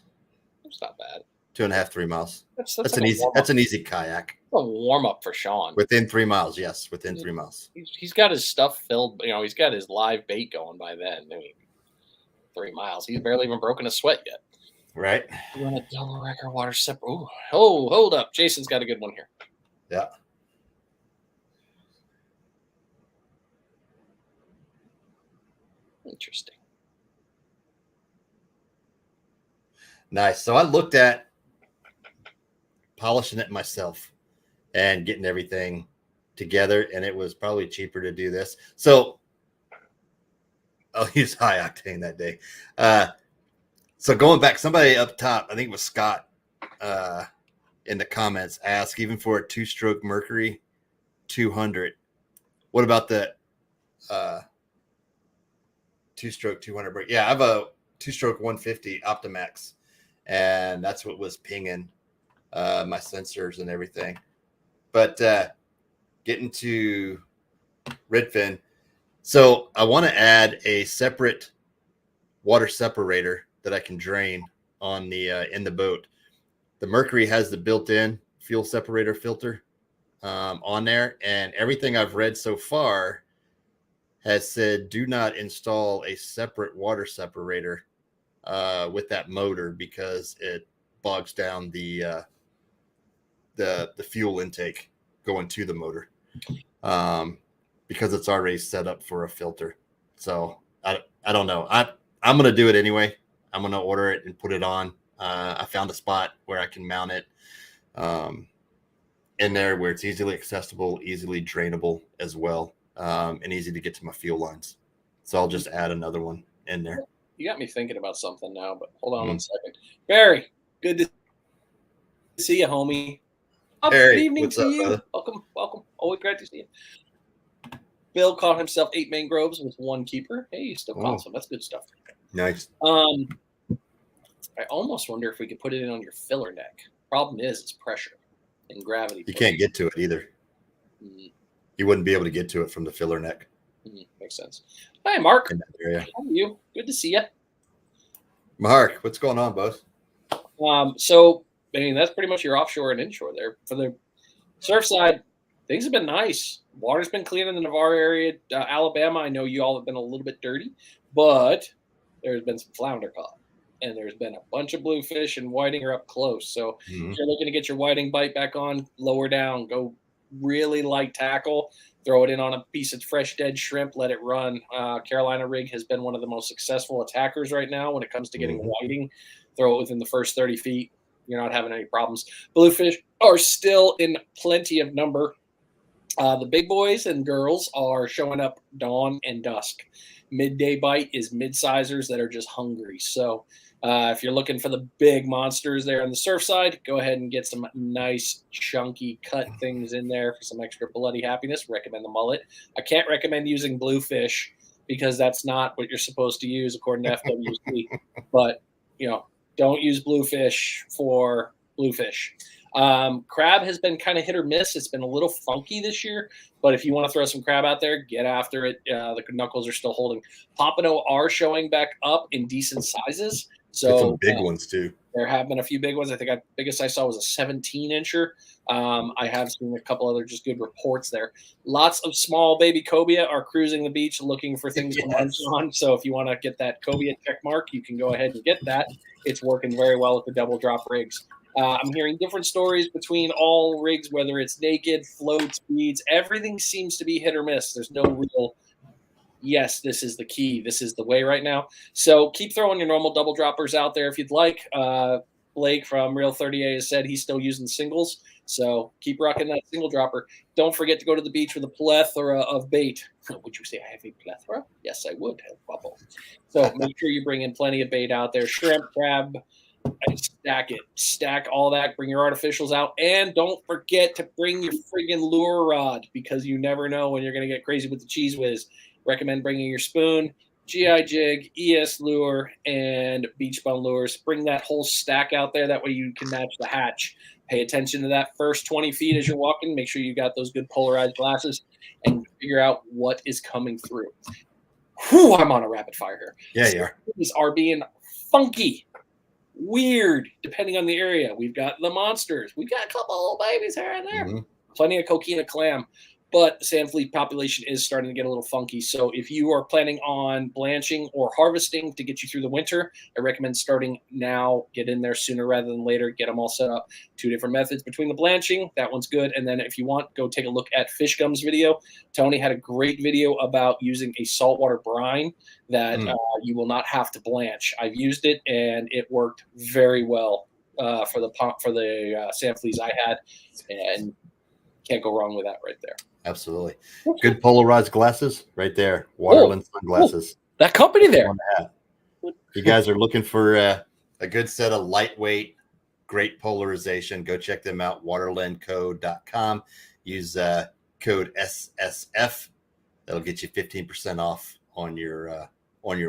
It's not bad. 2.5, 3 miles. That's That's like an easy kayak. a warm up for Sean. Within 3 miles, yes, within 3 miles. He's got his stuff filled. He's got his live bait going by then. 3 miles. He's barely even broken a sweat yet. Right. You want a double record water separate? Oh, hold up. Jason's got a good one here. Yeah. Interesting. Nice. So I looked at polishing it myself and getting everything together, and it was probably cheaper to do this. So I'll use high octane that day. So going back, somebody up top, I think it was Scott, in the comments asked, even for a 2-stroke Mercury 200, what about the 2-stroke 200 brake? Yeah, I have a 2-stroke 150 Optimax, and that's what was pinging my sensors and everything. But getting to Redfin, so I want to add a separate water separator that I can drain on the in the boat. The Mercury has the built-in fuel separator filter on there, and everything I've read so far has said do not install a separate water separator with that motor because it bogs down the fuel intake going to the motor because it's already set up for a filter. So I don't know. I'm gonna do it anyway. I'm gonna order it and put it on. I found a spot where I can mount it in there where it's easily accessible, easily drainable as well, and easy to get to my fuel lines. So I'll just add another one in there. You got me thinking about something now, but hold on 1 second. Barry, good to see you, homie. Barry, good evening what's to up, you. brother? Welcome. Always great to see you. Bill caught himself 8 mangroves with 1 keeper. Hey, you still caught some. That's good stuff. Nice. I almost wonder if we could put it in on your filler neck. Problem is, it's pressure and gravity. You can't get to it either. You wouldn't be able to get to it from the filler neck. Makes sense. Hi, Mark. In that area. How are you? Good to see you. Mark, what's going on, boss? So, that's pretty much your offshore and inshore there. For the surf side, things have been nice. Water's been clean in the Navarre area. Alabama, I know you all have been a little bit dirty, but there's been some flounder caught. And there's been a bunch of bluefish and whiting are up close. So if you're looking to get your whiting bite back on, lower down, go really light tackle, throw it in on a piece of fresh dead shrimp, let it run. Carolina rig has been one of the most successful attackers right now when it comes to getting whiting. Throw it within the first 30 feet. You're not having any problems. Bluefish are still in plenty of number. The big boys and girls are showing up dawn and dusk. Midday bite is mid-sizers that are just hungry. So if you're looking for the big monsters there on the surf side, go ahead and get some nice chunky cut things in there for some extra bloody happiness. Recommend the mullet. I can't recommend using bluefish because that's not what you're supposed to use according to FWC. But, don't use bluefish for bluefish. Crab has been kind of hit or miss. It's been a little funky this year, but if you want to throw some crab out there, get after it. The knuckles are still holding. Pompano are showing back up in decent sizes. So some big ones too. There have been a few big ones. I think the biggest I saw was a 17-incher. I have seen a couple other just good reports there. Lots of small baby cobia are cruising the beach looking for things to munch on. So if you want to get that cobia check mark, you can go ahead and get that. It's working very well with the double drop rigs. I'm hearing different stories between all rigs, whether it's naked, float speeds. Everything seems to be hit or miss. There's no real, yes, this is the key. This is the way right now. So keep throwing your normal double droppers out there if you'd like. Blake from Real 38 has said he's still using singles. So keep rocking that single dropper. Don't forget to go to the beach with a plethora of bait. Would you say I have a plethora? Yes, I would have bubble. So make sure you bring in plenty of bait out there. Shrimp, crab, and stack it. Stack all that. Bring your artificials out. And don't forget to bring your friggin' lure rod because you never know when you're going to get crazy with the cheese whiz. Recommend bringing your spoon, GI jig, ES lure, and beach bone lures. Bring that whole stack out there. That way you can match the hatch. Pay attention to that first 20 feet as you're walking. Make sure you got those good polarized glasses and figure out what is coming through. Whew, I'm on a rapid fire here. Yeah, you are. These are being funky. weird depending on the area. We've got the monsters. We've got a couple old babies here and there. Mm-hmm. Plenty of coquina clam. But the sand flea population is starting to get a little funky. So if you are planning on blanching or harvesting to get you through the winter, I recommend starting now. Get in there sooner rather than later. Get them all set up. 2 different methods between the blanching. That one's good. And then if you want, go take a look at Fish Gum's video. Tony had a great video about using a saltwater brine that you will not have to blanch. I've used it, and it worked very well for the sand fleas I had. And can't go wrong with that right there. Absolutely. Good polarized glasses right there. Waterland sunglasses. That company there. If you guys are looking for a good set of lightweight, great polarization, go check them out. Waterlandco.com. Use code SSF. That'll get you 15% off on your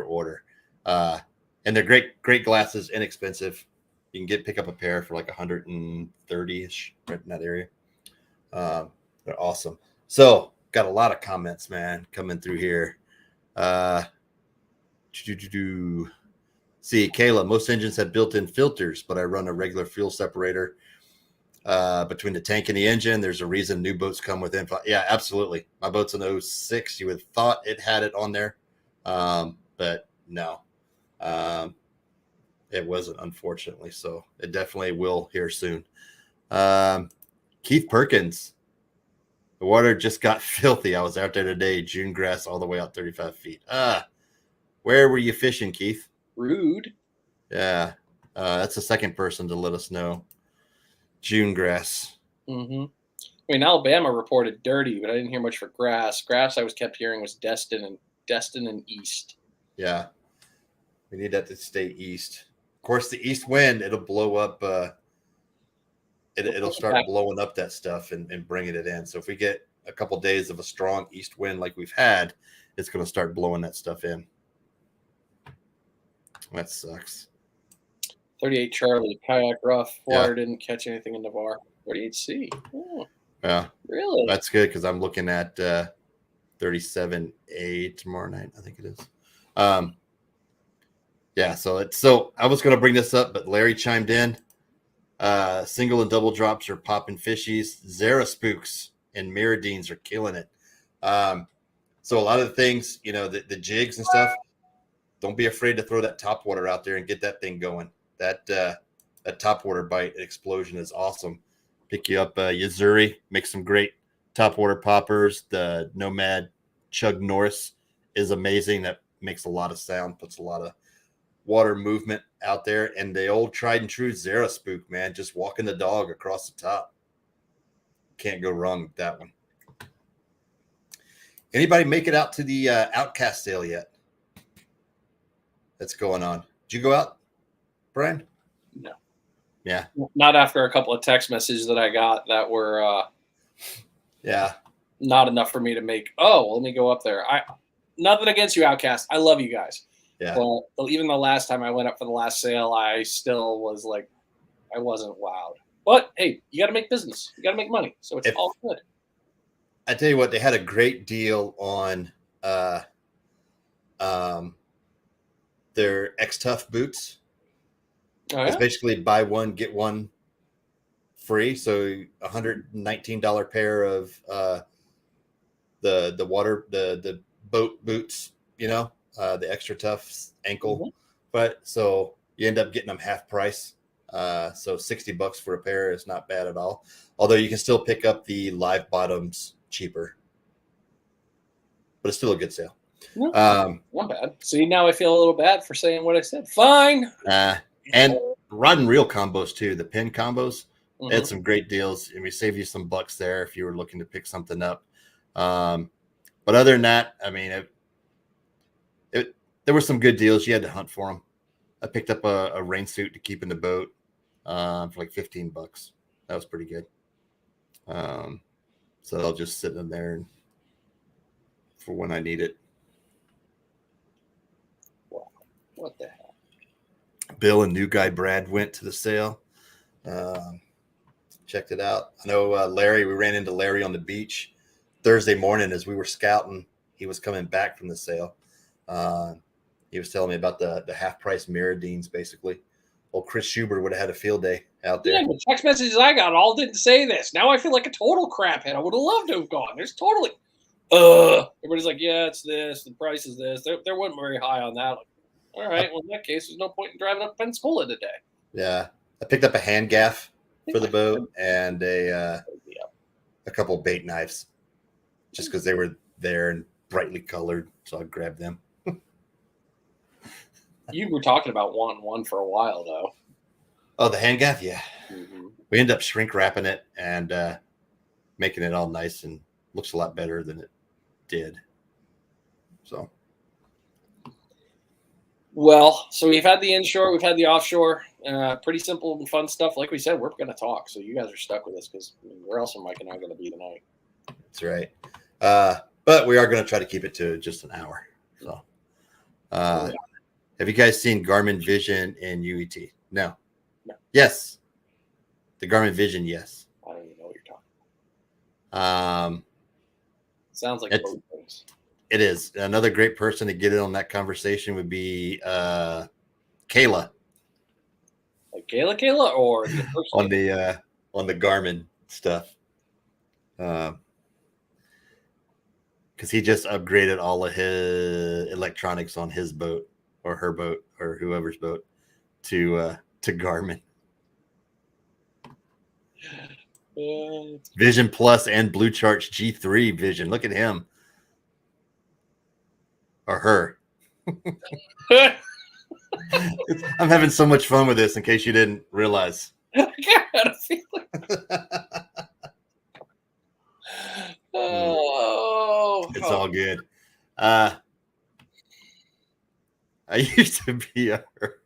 order. And they're great glasses, inexpensive. You can pick up a pair for like 130-ish right in that area. They're awesome. So got a lot of comments, man, coming through here. See, Kayla, most engines have built-in filters, but I run a regular fuel separator between the tank and the engine. There's a reason new boats come with info. Yeah, absolutely. My boat's an 06. You would have thought it had it on there, but no, it wasn't, unfortunately. So it definitely will here soon. Keith Perkins. The water just got filthy. I was out there today, June grass all the way out 35 feet. Where were you fishing, Keith? Rude. Yeah. That's the second person to let us know. June grass. Mm-hmm. I mean, Alabama reported dirty, but I didn't hear much for grass. Grass I kept hearing was Destin and east. Yeah. We need that to stay east. Of course, the east wind, it'll blow up it'll start blowing up that stuff and bringing it in. So if we get a couple of days of a strong east wind like we've had, it's going to start blowing that stuff in. That sucks. 38 Charlie, kayak rough. Water didn't catch anything in Navarre. 38C. Oh, yeah. Really? That's good because I'm looking at 37A tomorrow night, I think it is. Yeah, so I was going to bring this up, but Larry chimed in. Single and double drops are popping fishies. Zara spooks and Miradines are killing it. So a lot of the things, the jigs and stuff, don't be afraid to throw that top water out there and get that thing going. That top water bite explosion is awesome. Pick you up Yazuri, make some great top water poppers. The Nomad Chug Norris is amazing. That makes a lot of sound, puts a lot of water movement out there. And the old tried and true Zara spook, man, just walking the dog across the top. Can't go wrong with that one. Anybody make it out to the Outcast sale yet? That's going on. Did you go out, Brian? No. Yeah. Not after a couple of text messages that I got that were not enough for me to make. Oh, let me go up there. Nothing against you, Outcast. I love you guys. Yeah. But even the last time I went up for the last sale, I still was like, I wasn't wowed. But hey, you got to make business. You got to make money. So it's all good. I tell you what, they had a great deal on their X-Tough boots. Oh, yeah? It's basically buy one, get one free. So $119 pair of the boat boots, the extra tough ankle. Mm-hmm. But so you end up getting them half price. So $60 for a pair is not bad at all. Although you can still pick up the live bottoms cheaper, but it's still a good sale. Not bad. See, now I feel a little bad for saying what I said. Fine. And rod and reel combos too. The pin combos, they had some great deals, and we saved you some bucks there if you were looking to pick something up. But other than that, I mean, there were some good deals. You had to hunt for them. I picked up a rain suit to keep in the boat for like $15. That was pretty good. So I'll just sit in there for when I need it. Wow. What the hell? Bill and new guy Brad went to the sale. Checked it out. I know Larry, we ran into Larry on the beach Thursday morning as we were scouting. He was coming back from the sale. He was telling me about the half price Miradines, basically. old Chris Schubert would have had a field day out there. Yeah, the text messages I got all didn't say this. Now I feel like a total craphead. I would have loved to have gone. There's totally, everybody's like, yeah, it's this. The price is this. There wasn't very high on that. Like, all right, well in that case, there's no point in driving up Pensacola today. Yeah, I picked up a hand gaff for the boat and a couple bait knives, just because they were there and brightly colored, so I grabbed them. You were talking about wanting one for a while, though. Oh, the hand gaff, yeah. Mm-hmm. We ended up shrink wrapping it and making it all nice and looks a lot better than it did. So. Well, so we've had the inshore, we've had the offshore, pretty simple and fun stuff. Like we said, we're going to talk, so you guys are stuck with us because where else are Mike and I going to be tonight? That's right. But we are going to try to keep it to just an hour. So, have you guys seen Garmin Vision in UET? No. Yes. The Garmin Vision, yes. I don't even know what you're talking about. Sounds like both things. It is. Another great person to get in on that conversation would be Kayla. Like Kayla, or the person on the Garmin stuff. Because he just upgraded all of his electronics on his boat or her boat or whoever's boat to Garmin. Vision Plus and Blue Charge G3 Vision. Look at him. Or her. I'm having so much fun with this in case you didn't realize. I had a feeling. It's all good. I used to be a her.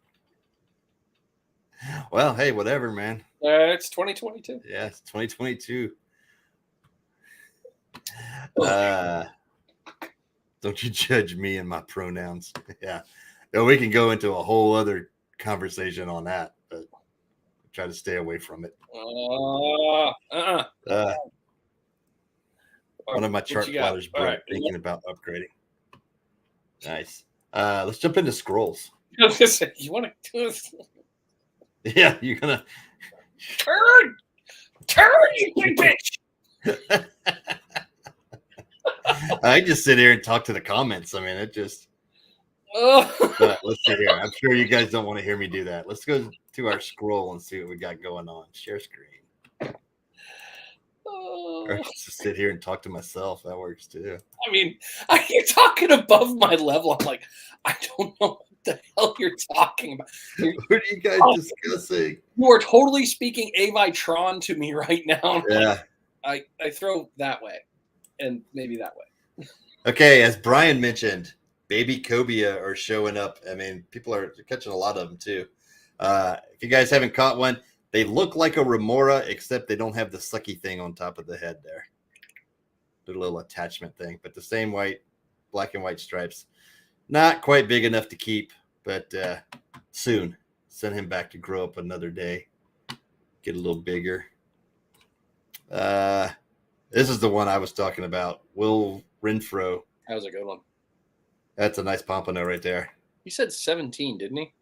Well, hey, whatever, man. It's 2022. Yeah, it's 2022. Don't you judge me and my pronouns. Yeah. We can go into a whole other conversation on that, but try to stay away from it. One of my chart plotters broke thinking about upgrading. Nice. Let's jump into scrolls. I was gonna say, you want to do this? Yeah, you're gonna turn, you big bitch. I just sit here and talk to the comments. I mean, it just. But let's see here. I'm sure you guys don't want to hear me do that. Let's go to our scroll and see what we got going on. Share screen. Or just sit here and talk to myself. That works too. I mean, you're talking above my level. I'm like, I don't know what the hell you're talking about. What are you guys discussing? You are totally speaking Avitron to me right now. Yeah. I throw that way and maybe that way. Okay, as Brian mentioned, baby cobia are showing up. I mean, people are catching a lot of them too. If you guys haven't caught one, they look like a remora, except they don't have the sucky thing on top of the head there. The little attachment thing, but the same black and white stripes. Not quite big enough to keep, but soon. Send him back to grow up another day. Get a little bigger. This is the one I was talking about. Will Renfro. That was a good one. That's a nice pompano right there. He said 17, didn't he?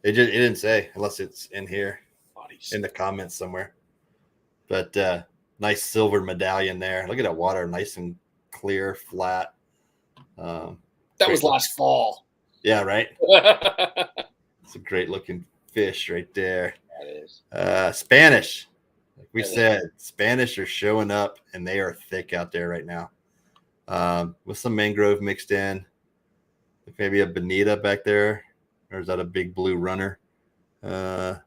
It didn't say, unless it's in here. Bodies. In the comments somewhere. But nice silver medallion there. Look at that water, nice and clear, flat. That was last fall. Yeah, right? It's a great looking fish right there. That is. Spanish. Like we said, Spanish are showing up, and they are thick out there right now. With some mangrove mixed in. Maybe a bonita back there. Or is that a big blue runner? Yeah.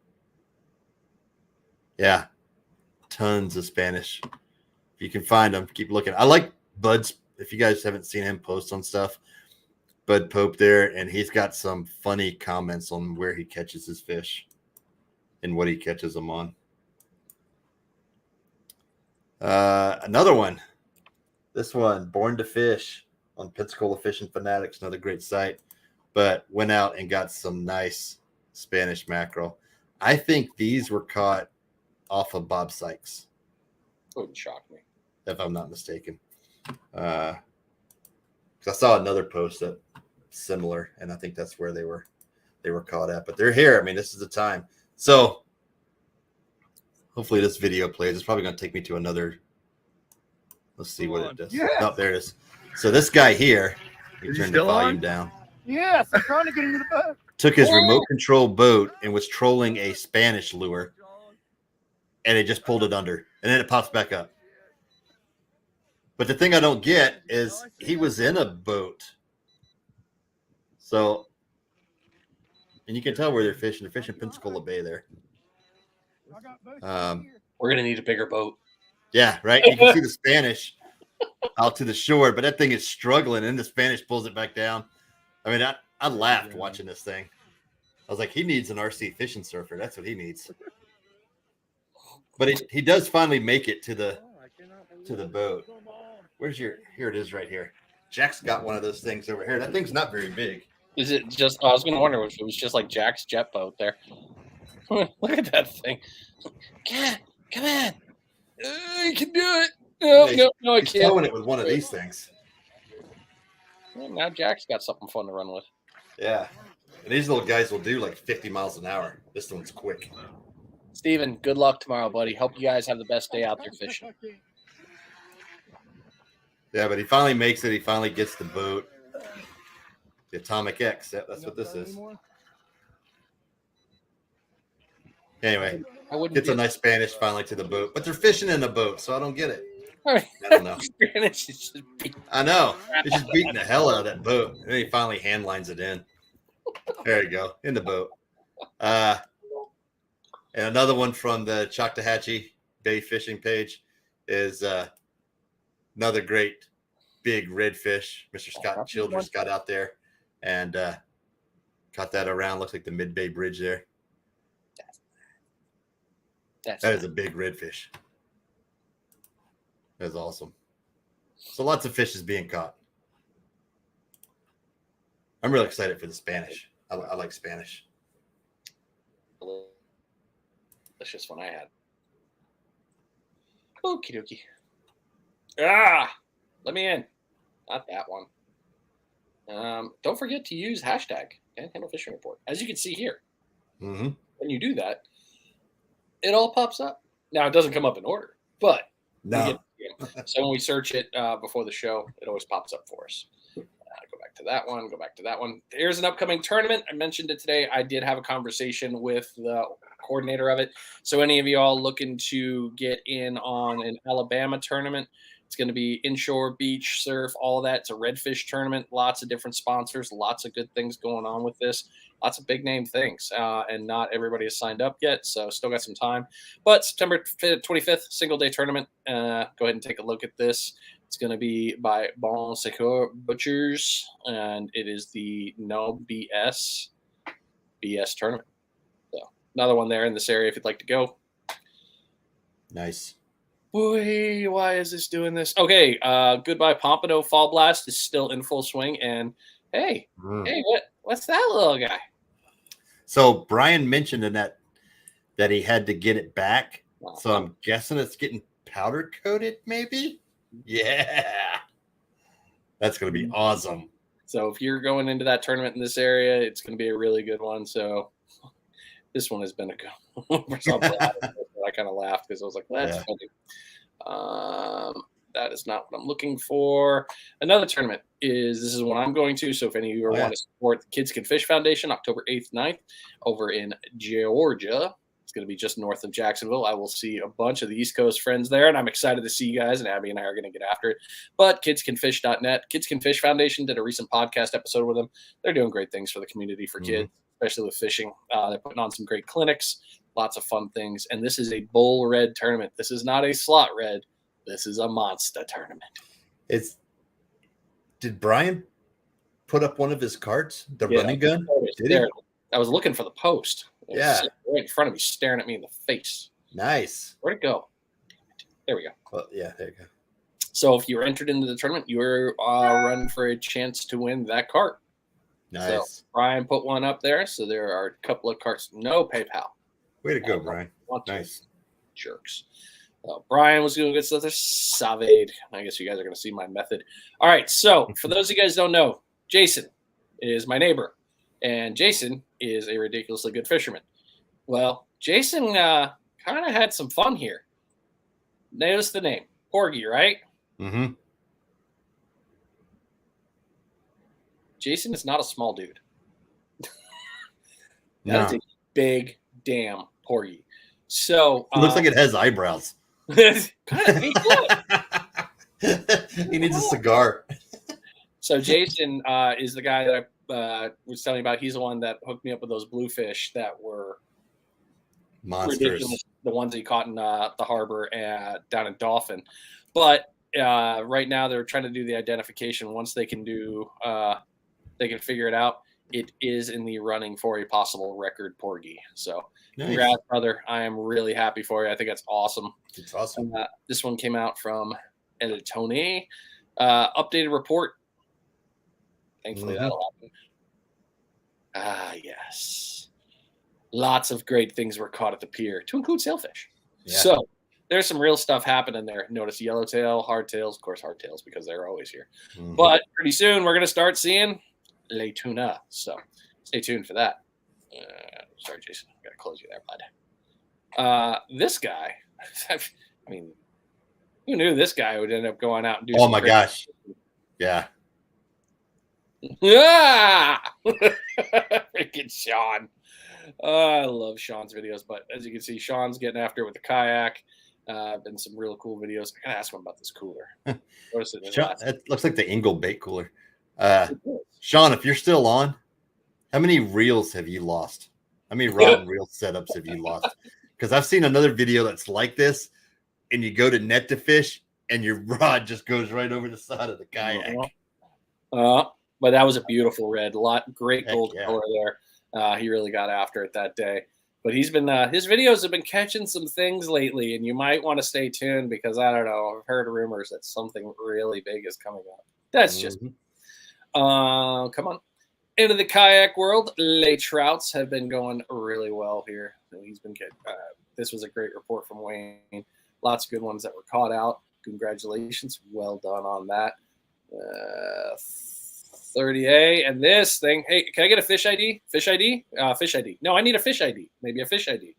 Tons of Spanish. If you can find them, keep looking. I like Bud's. If you guys haven't seen him post on stuff, Bud Pope there, and he's got some funny comments on where he catches his fish and what he catches them on. Another one. This one, Born to Fish on Pensacola Fishing Fanatics, another great site, but went out and got some nice Spanish mackerel. I think these were caught off of Bob Sykes. Wouldn't shock me. If I'm not mistaken. Because I saw another post that similar, and I think that's where they were they were caught at. But they're here. I mean, this is the time. So hopefully this video plays. It's probably going to take me to another. Let's see what it does. Yes. Oh, there it is. So this guy here, you Is he turn the still volume on? down. Yes, I'm trying to get into the boat. Took his remote control boat and was trolling a Spanish lure, and it just pulled it under, and then it pops back up. But the thing I don't get is he was in a boat. So, and you can tell where they're fishing. They're fishing Pensacola Bay there. We're gonna need a bigger boat. Yeah, right. You can see the Spanish out to the shore, but that thing is struggling, and the Spanish pulls it back down. I mean, I laughed watching this thing. I was like, he needs an RC fishing surfer. That's what he needs. But he does finally make it to the boat. Where's your? Here it is, right here. Jack's got one of those things over here. That thing's not very big. Is it just? I was gonna wonder if it was just like Jack's jet boat there. Look at that thing. Come on. You can do it. No, I He's can't. towing it with one of these things. Well, now Jack's got something fun to run with. Yeah. And these little guys will do like 50 miles an hour. This one's quick. Steven, good luck tomorrow, buddy. Hope you guys have the best day out there fishing. Yeah, but he finally makes it. He finally gets the boat. The Atomic X. That's what this is. Anyway, gets a nice Spanish finally to the boat. But they're fishing in a boat, so I don't get it. I don't know. I know. He's just beating the hell out of that boat. And then he finally hand lines it in. There you go. In the boat. And another one from the Choctawhatchee Bay fishing page is another great big redfish. Mr. Scott Childress got out there and caught that around. Looks like the Mid Bay Bridge there. That is a big redfish. That's awesome. So lots of fish is being caught. I'm really excited for the Spanish. I like Spanish. That's just one I had. Okie dokie. Let me in. Not that one. Don't forget to use hashtag Panhandle Fishing Report. As you can see here, when you do that, it all pops up. Now, it doesn't come up in order, but so when we search it before the show, it always pops up for us. Go back to that one. Go back to that one. Here's an upcoming tournament. I mentioned it today. I did have a conversation with the coordinator of it. So any of y'all looking to get in on an Alabama tournament, it's going to be inshore, beach, surf, all that. It's a redfish tournament. Lots of different sponsors. Lots of good things going on with this. Lots of big name things. And not everybody has signed up yet, so still got some time. But September 25th, single day tournament. Go ahead and take a look at this. It's going to be by Bon Secours Butchers, and it is the No BS tournament. So another one there in this area if you'd like to go. Nice. Boy, why is this doing this? Okay, Goodbye Pompano Fall Blast is still in full swing, and hey, what's that little guy? So Brian mentioned in that he had to get it back. So I'm guessing it's getting powder coated, maybe. Yeah, that's going to be awesome. So if you're going into that tournament in this area, it's going to be a really good one. So this one has been a good one. I kind of laughed because I was like, that's funny. That is not what I'm looking for. Another tournament this is one I'm going to. So if any of you want to support the Kids Can Fish Foundation, October 8th, 9th, over in Georgia. It's going to be just north of Jacksonville. I will see a bunch of the East Coast friends there, and I'm excited to see you guys, and Abby and I are going to get after it. But kidscanfish.net, Kids Can Fish Foundation did a recent podcast episode with them. They're doing great things for the community, for kids, especially with fishing. They're putting on some great clinics, lots of fun things, and this is a bull red tournament. This is not a slot red. This is a monster tournament. Did Brian put up one of his cards, the running gun? I was looking for the post. Yeah. Right in front of me, staring at me in the face. Nice. Where'd it go? There we go. Well, yeah, there you go. So if you're entered into the tournament, you're running for a chance to win that cart. Nice. So Brian put one up there. So there are a couple of carts. No PayPal. Way to go, Brian. Nice. Jerks. Brian was doing good stuff. There's Savade. I guess you guys are going to see my method. All right. So for those of you guys who don't know, Jason is my neighbor. and Jason is a ridiculously good fisherman. Well, Jason kind of had some fun here. Notice the name, Porgy, right? Mm-hmm. Jason is not a small dude. No. That is a big damn Porgy. So It looks like it has eyebrows. kind of, he He needs a cigar. So Jason is the guy that I was telling you about. He's the one that hooked me up with those bluefish that were Monsters. ridiculous. The ones he caught in the harbor down in Dauphin. But right now they're trying to do the identification. Once they can figure it out. It is in the running for a possible record Porgy. So congrats, brother. I am really happy for you. I think that's awesome. It's awesome. This one came out from Editone. Updated report. Thankfully, that'll happen. Yes. Lots of great things were caught at the pier, to include sailfish. Yeah. So there's some real stuff happening there. Notice yellowtail, hardtails, of course, hardtails, because they're always here. Mm-hmm. But pretty soon we're going to start seeing lay tuna. So stay tuned for that. Sorry, Jason. I got to close you there, bud. This guy, I mean, who knew this guy would end up going out and do my gosh. Yeah. Yeah. Freaking Sean. I love Sean's videos, but as you can see, Sean's getting after it with the kayak. Been some real cool videos. I gotta ask him about this cooler. It looks like the Engel bait cooler. Sean, if you're still on, how many reels have you lost? How many rod and reel setups have you lost? Because I've seen another video that's like this, and you go to net to fish, and your rod just goes right over the side of the kayak. But that was a beautiful red. Great gold color there. He really got after it that day. But he's been his videos have been catching some things lately, and you might want to stay tuned because I don't know. I've heard rumors that something really big is coming up. That's just come on. Into the kayak world, lay trouts have been going really well here. He's been getting. This was a great report from Wayne. Lots of good ones that were caught out. Congratulations, well done on that. 30A and this thing. Hey, can I get a fish ID? Fish ID? Fish ID. No, I need a fish ID. Maybe a fish ID.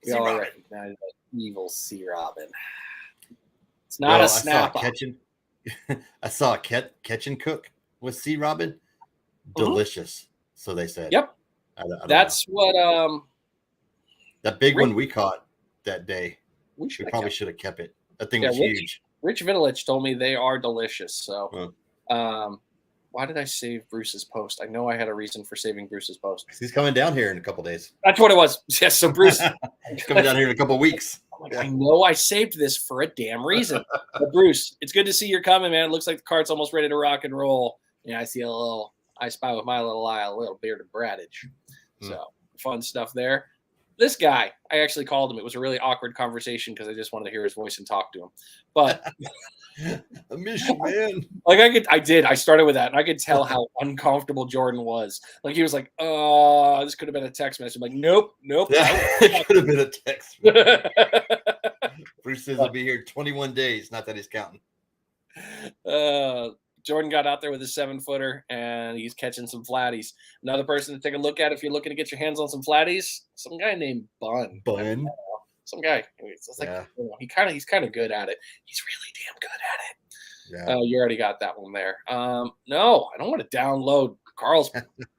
We all recognize that evil sea robin. It's not a snapper. I saw a catch and cook with sea robin. Delicious. So they said. Yep. I don't That's know. What that big one we caught that day. We probably should have kept it. That thing was huge. Rich Vitalich told me they are delicious. So why did I save Bruce's post? I know I had a reason for saving Bruce's post. He's coming down here in a couple days. That's what it was. Yes, so Bruce he's coming down here in a couple weeks. I know I saved this for a damn reason. But Bruce, it's good to see you're coming, man. It looks like the cart's almost ready to rock and roll. Yeah, I see I spy with my little eye, a little bearded Bradage. So fun stuff there. This guy, I actually called him. It was a really awkward conversation because I just wanted to hear his voice and talk to him. But I miss you, man. I started with that, and I could tell how uncomfortable Jordan was. Like he was like, "Oh, this could have been a text message." I'm like, "Nope." It could have been a text. Bruce says he'll be here 21 days. Not that he's counting. Jordan got out there with his 7-footer, and he's catching some flatties. Another person to take a look at if you're looking to get your hands on some flatties, some guy named Bun. Some guy. It's like he's kind of good at it. He's really damn good at it. Yeah. You already got that one there. No, I don't want to download Carl's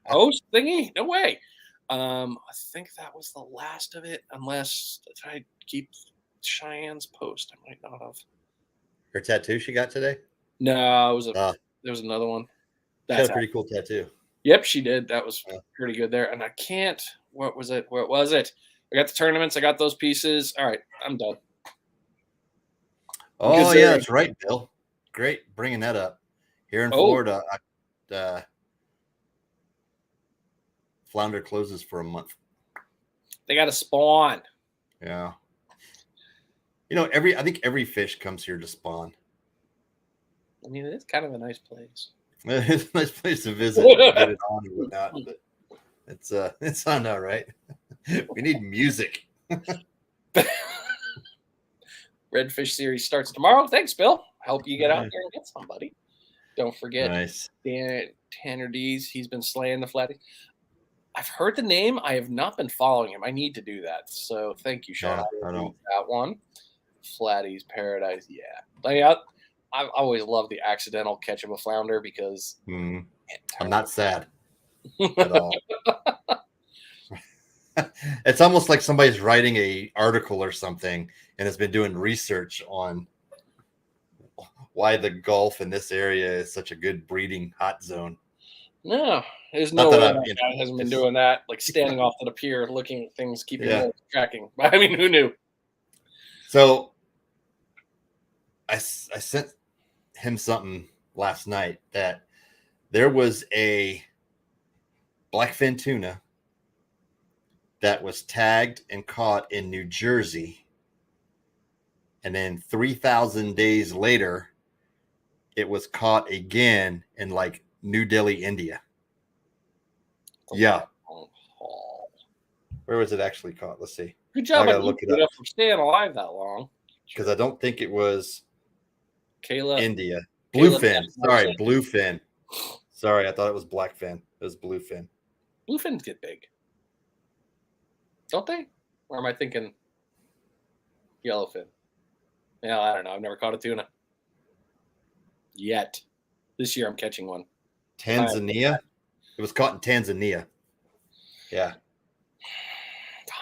post thingy. No way. I think that was the last of it, unless I keep Cheyenne's post. I might not have. Her tattoo she got today? No, it was there was another one. That's a pretty cool tattoo. Yep, she did. That was pretty good there. And I can't. What was it? I got the tournaments. I got those pieces. All right, I'm done. Oh yeah, that's right, Bill. Great bringing that up. Here in Florida, flounder closes for a month. They got to spawn. Yeah. I think every fish comes here to spawn. I mean, it's kind of a nice place. It's a nice place to visit, get it on and whatnot. But it's not all right. We need music. Redfish series starts tomorrow. Thanks, Bill. I hope you get out there and get somebody. Don't forget. Nice. Tanner D's. He's been slaying the flatties. I've heard the name. I have not been following him. I need to do that. So thank you, Sean. Yeah, I know. That one. Flatties Paradise. Yeah. Like, I've always loved the accidental catch of a flounder because I'm not sad at all. It's almost like somebody's writing a article or something and has been doing research on why the Gulf in this area is such a good breeding hot zone. No, there's Not no that way I- that you know, guy hasn't been it's- doing that, like standing off to the pier, looking at things, keeping Yeah. tracking. I mean, who knew? So I sent him something last night that there was a blackfin tuna that was tagged and caught in New Jersey. And then 3,000 days later, it was caught again in like New Delhi, India. Yeah. Oh, Where was it actually caught? Let's see. good job I gotta on look it keeping up. from staying alive that long. Because I don't think it was Kayla, India. Caleb Bluefin. F. Sorry, Marshall. bluefin. Sorry, I thought it was blackfin. It was bluefin. bluefins get big, don't they? Or am I thinking yellowfin? Yeah, I don't know. I've never caught a tuna yet. This year I'm catching one. Tanzania. It was caught in Tanzania. Yeah,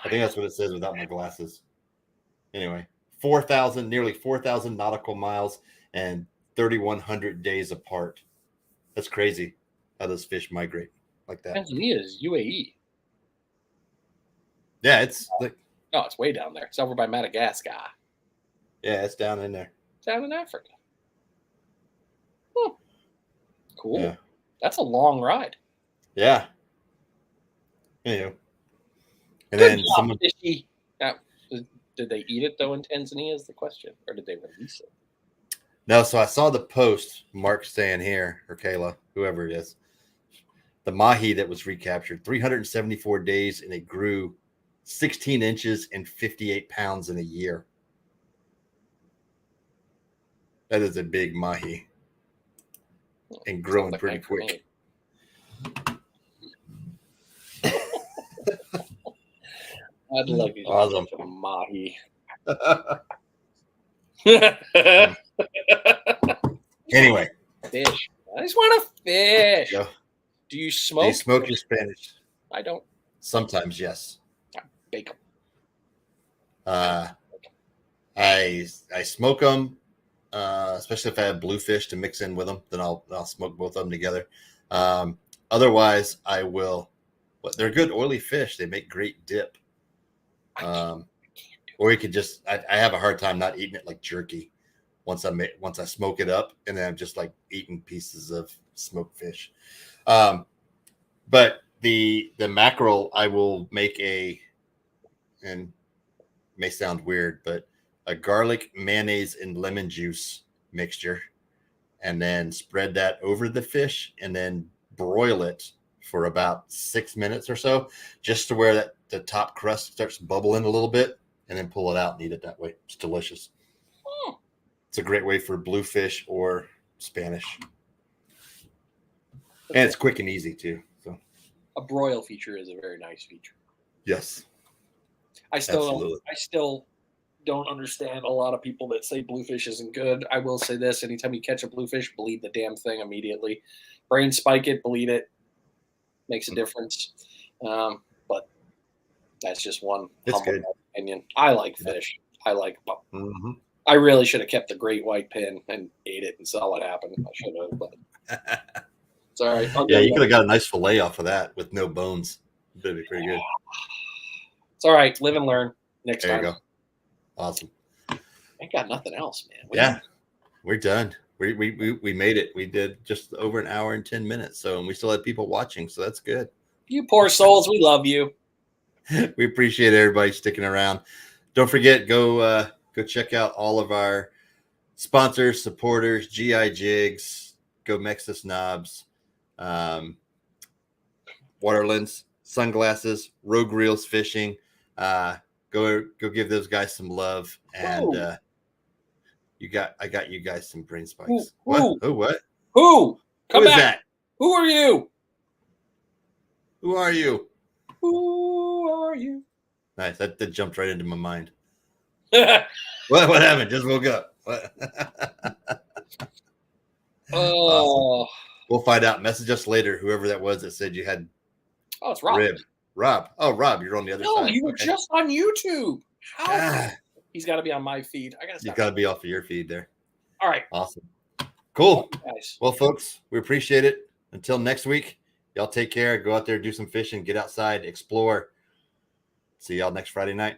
I think that's what it says without my glasses. Anyway, nearly 4,000 nautical miles and 3,100 days apart. That's crazy how those fish migrate like that. Tanzania is UAE. Yeah, it's like, No, it's way down there. It's over by Madagascar. yeah, it's down in there. Down in Africa. Cool. Yeah. That's a long ride. Yeah. Anyway. And Good then job, someone, fishy. Now, did they eat it though in Tanzania? Is the question, or did they release it? no, so I saw the post, Mark saying here, or Kayla, whoever it is, the mahi that was recaptured, 374 days, and it grew 16 inches and 58 pounds in a year. That is a big mahi and growing Sounds like pretty my quick. I'd like to Awesome. a mahi. Anyway, Fish. I just want to fish. Yeah. Do you do smoke? you smoke your Spanish? I don't. Sometimes, yes. Bake them. I smoke them, especially if I have bluefish to mix in with them. Then I'll smoke both of them together. Otherwise, I will. But they're good oily fish. They make great dip. Or you could just. I have a hard time not eating it like jerky. Once I smoke it up, and then I'm just like eating pieces of smoked fish. But the mackerel, I will make and may sound weird, but a garlic, mayonnaise, and lemon juice mixture, and then spread that over the fish, and then broil it for about 6 minutes or so, just to where the top crust starts bubbling a little bit, and then pull it out and eat it that way. It's delicious. It's a great way for bluefish or Spanish, and it's quick and easy too. So A broil feature is a very nice feature. yes, I absolutely. still don't understand a lot of people that say bluefish isn't good. I will say this: anytime you catch a bluefish, bleed the damn thing immediately. Brain spike it, bleed it. Makes a difference. But that's just one It's humble good. opinion. I like fish. I like. Mm-hmm. I really should have kept the great white pin and ate it and saw what happened. I should have, but sorry. Yeah, you could have got a nice fillet off of that with no bones. That'd be pretty good. It's all right. Live and learn. Next There time. you go. Awesome. Ain't got nothing else, man. Yeah, we're done. We made it. We did just over an hour and 10 minutes. So, and we still had people watching. So that's good. You poor souls. We love you. We appreciate everybody sticking around. Don't forget, go check out all of our sponsors, supporters, GI Jigs, Go Mexis Knobs, Waterlands, Sunglasses, Rogue Reels Fishing. Go give those guys some love, and I got you guys some brain spikes. Who? What? Who? Oh, what? Who? Who Come is back. that? Who are you? Who are you? Who are you? Nice. That jumped right into my mind. Oh, What happened? Just woke up. What? Awesome. We'll find out. Message us later, whoever that was that said you had it's Rob. rib. Rob. Oh, Rob, you're on the other side. No, you were just on YouTube. How? Ah, He's got to be on my feed. I got to. you got to be off of your feed there. All right. Awesome. Cool. Guys. Well, folks, we appreciate it. Until next week, y'all take care. Go out there, do some fishing, get outside, explore. See y'all next Friday night.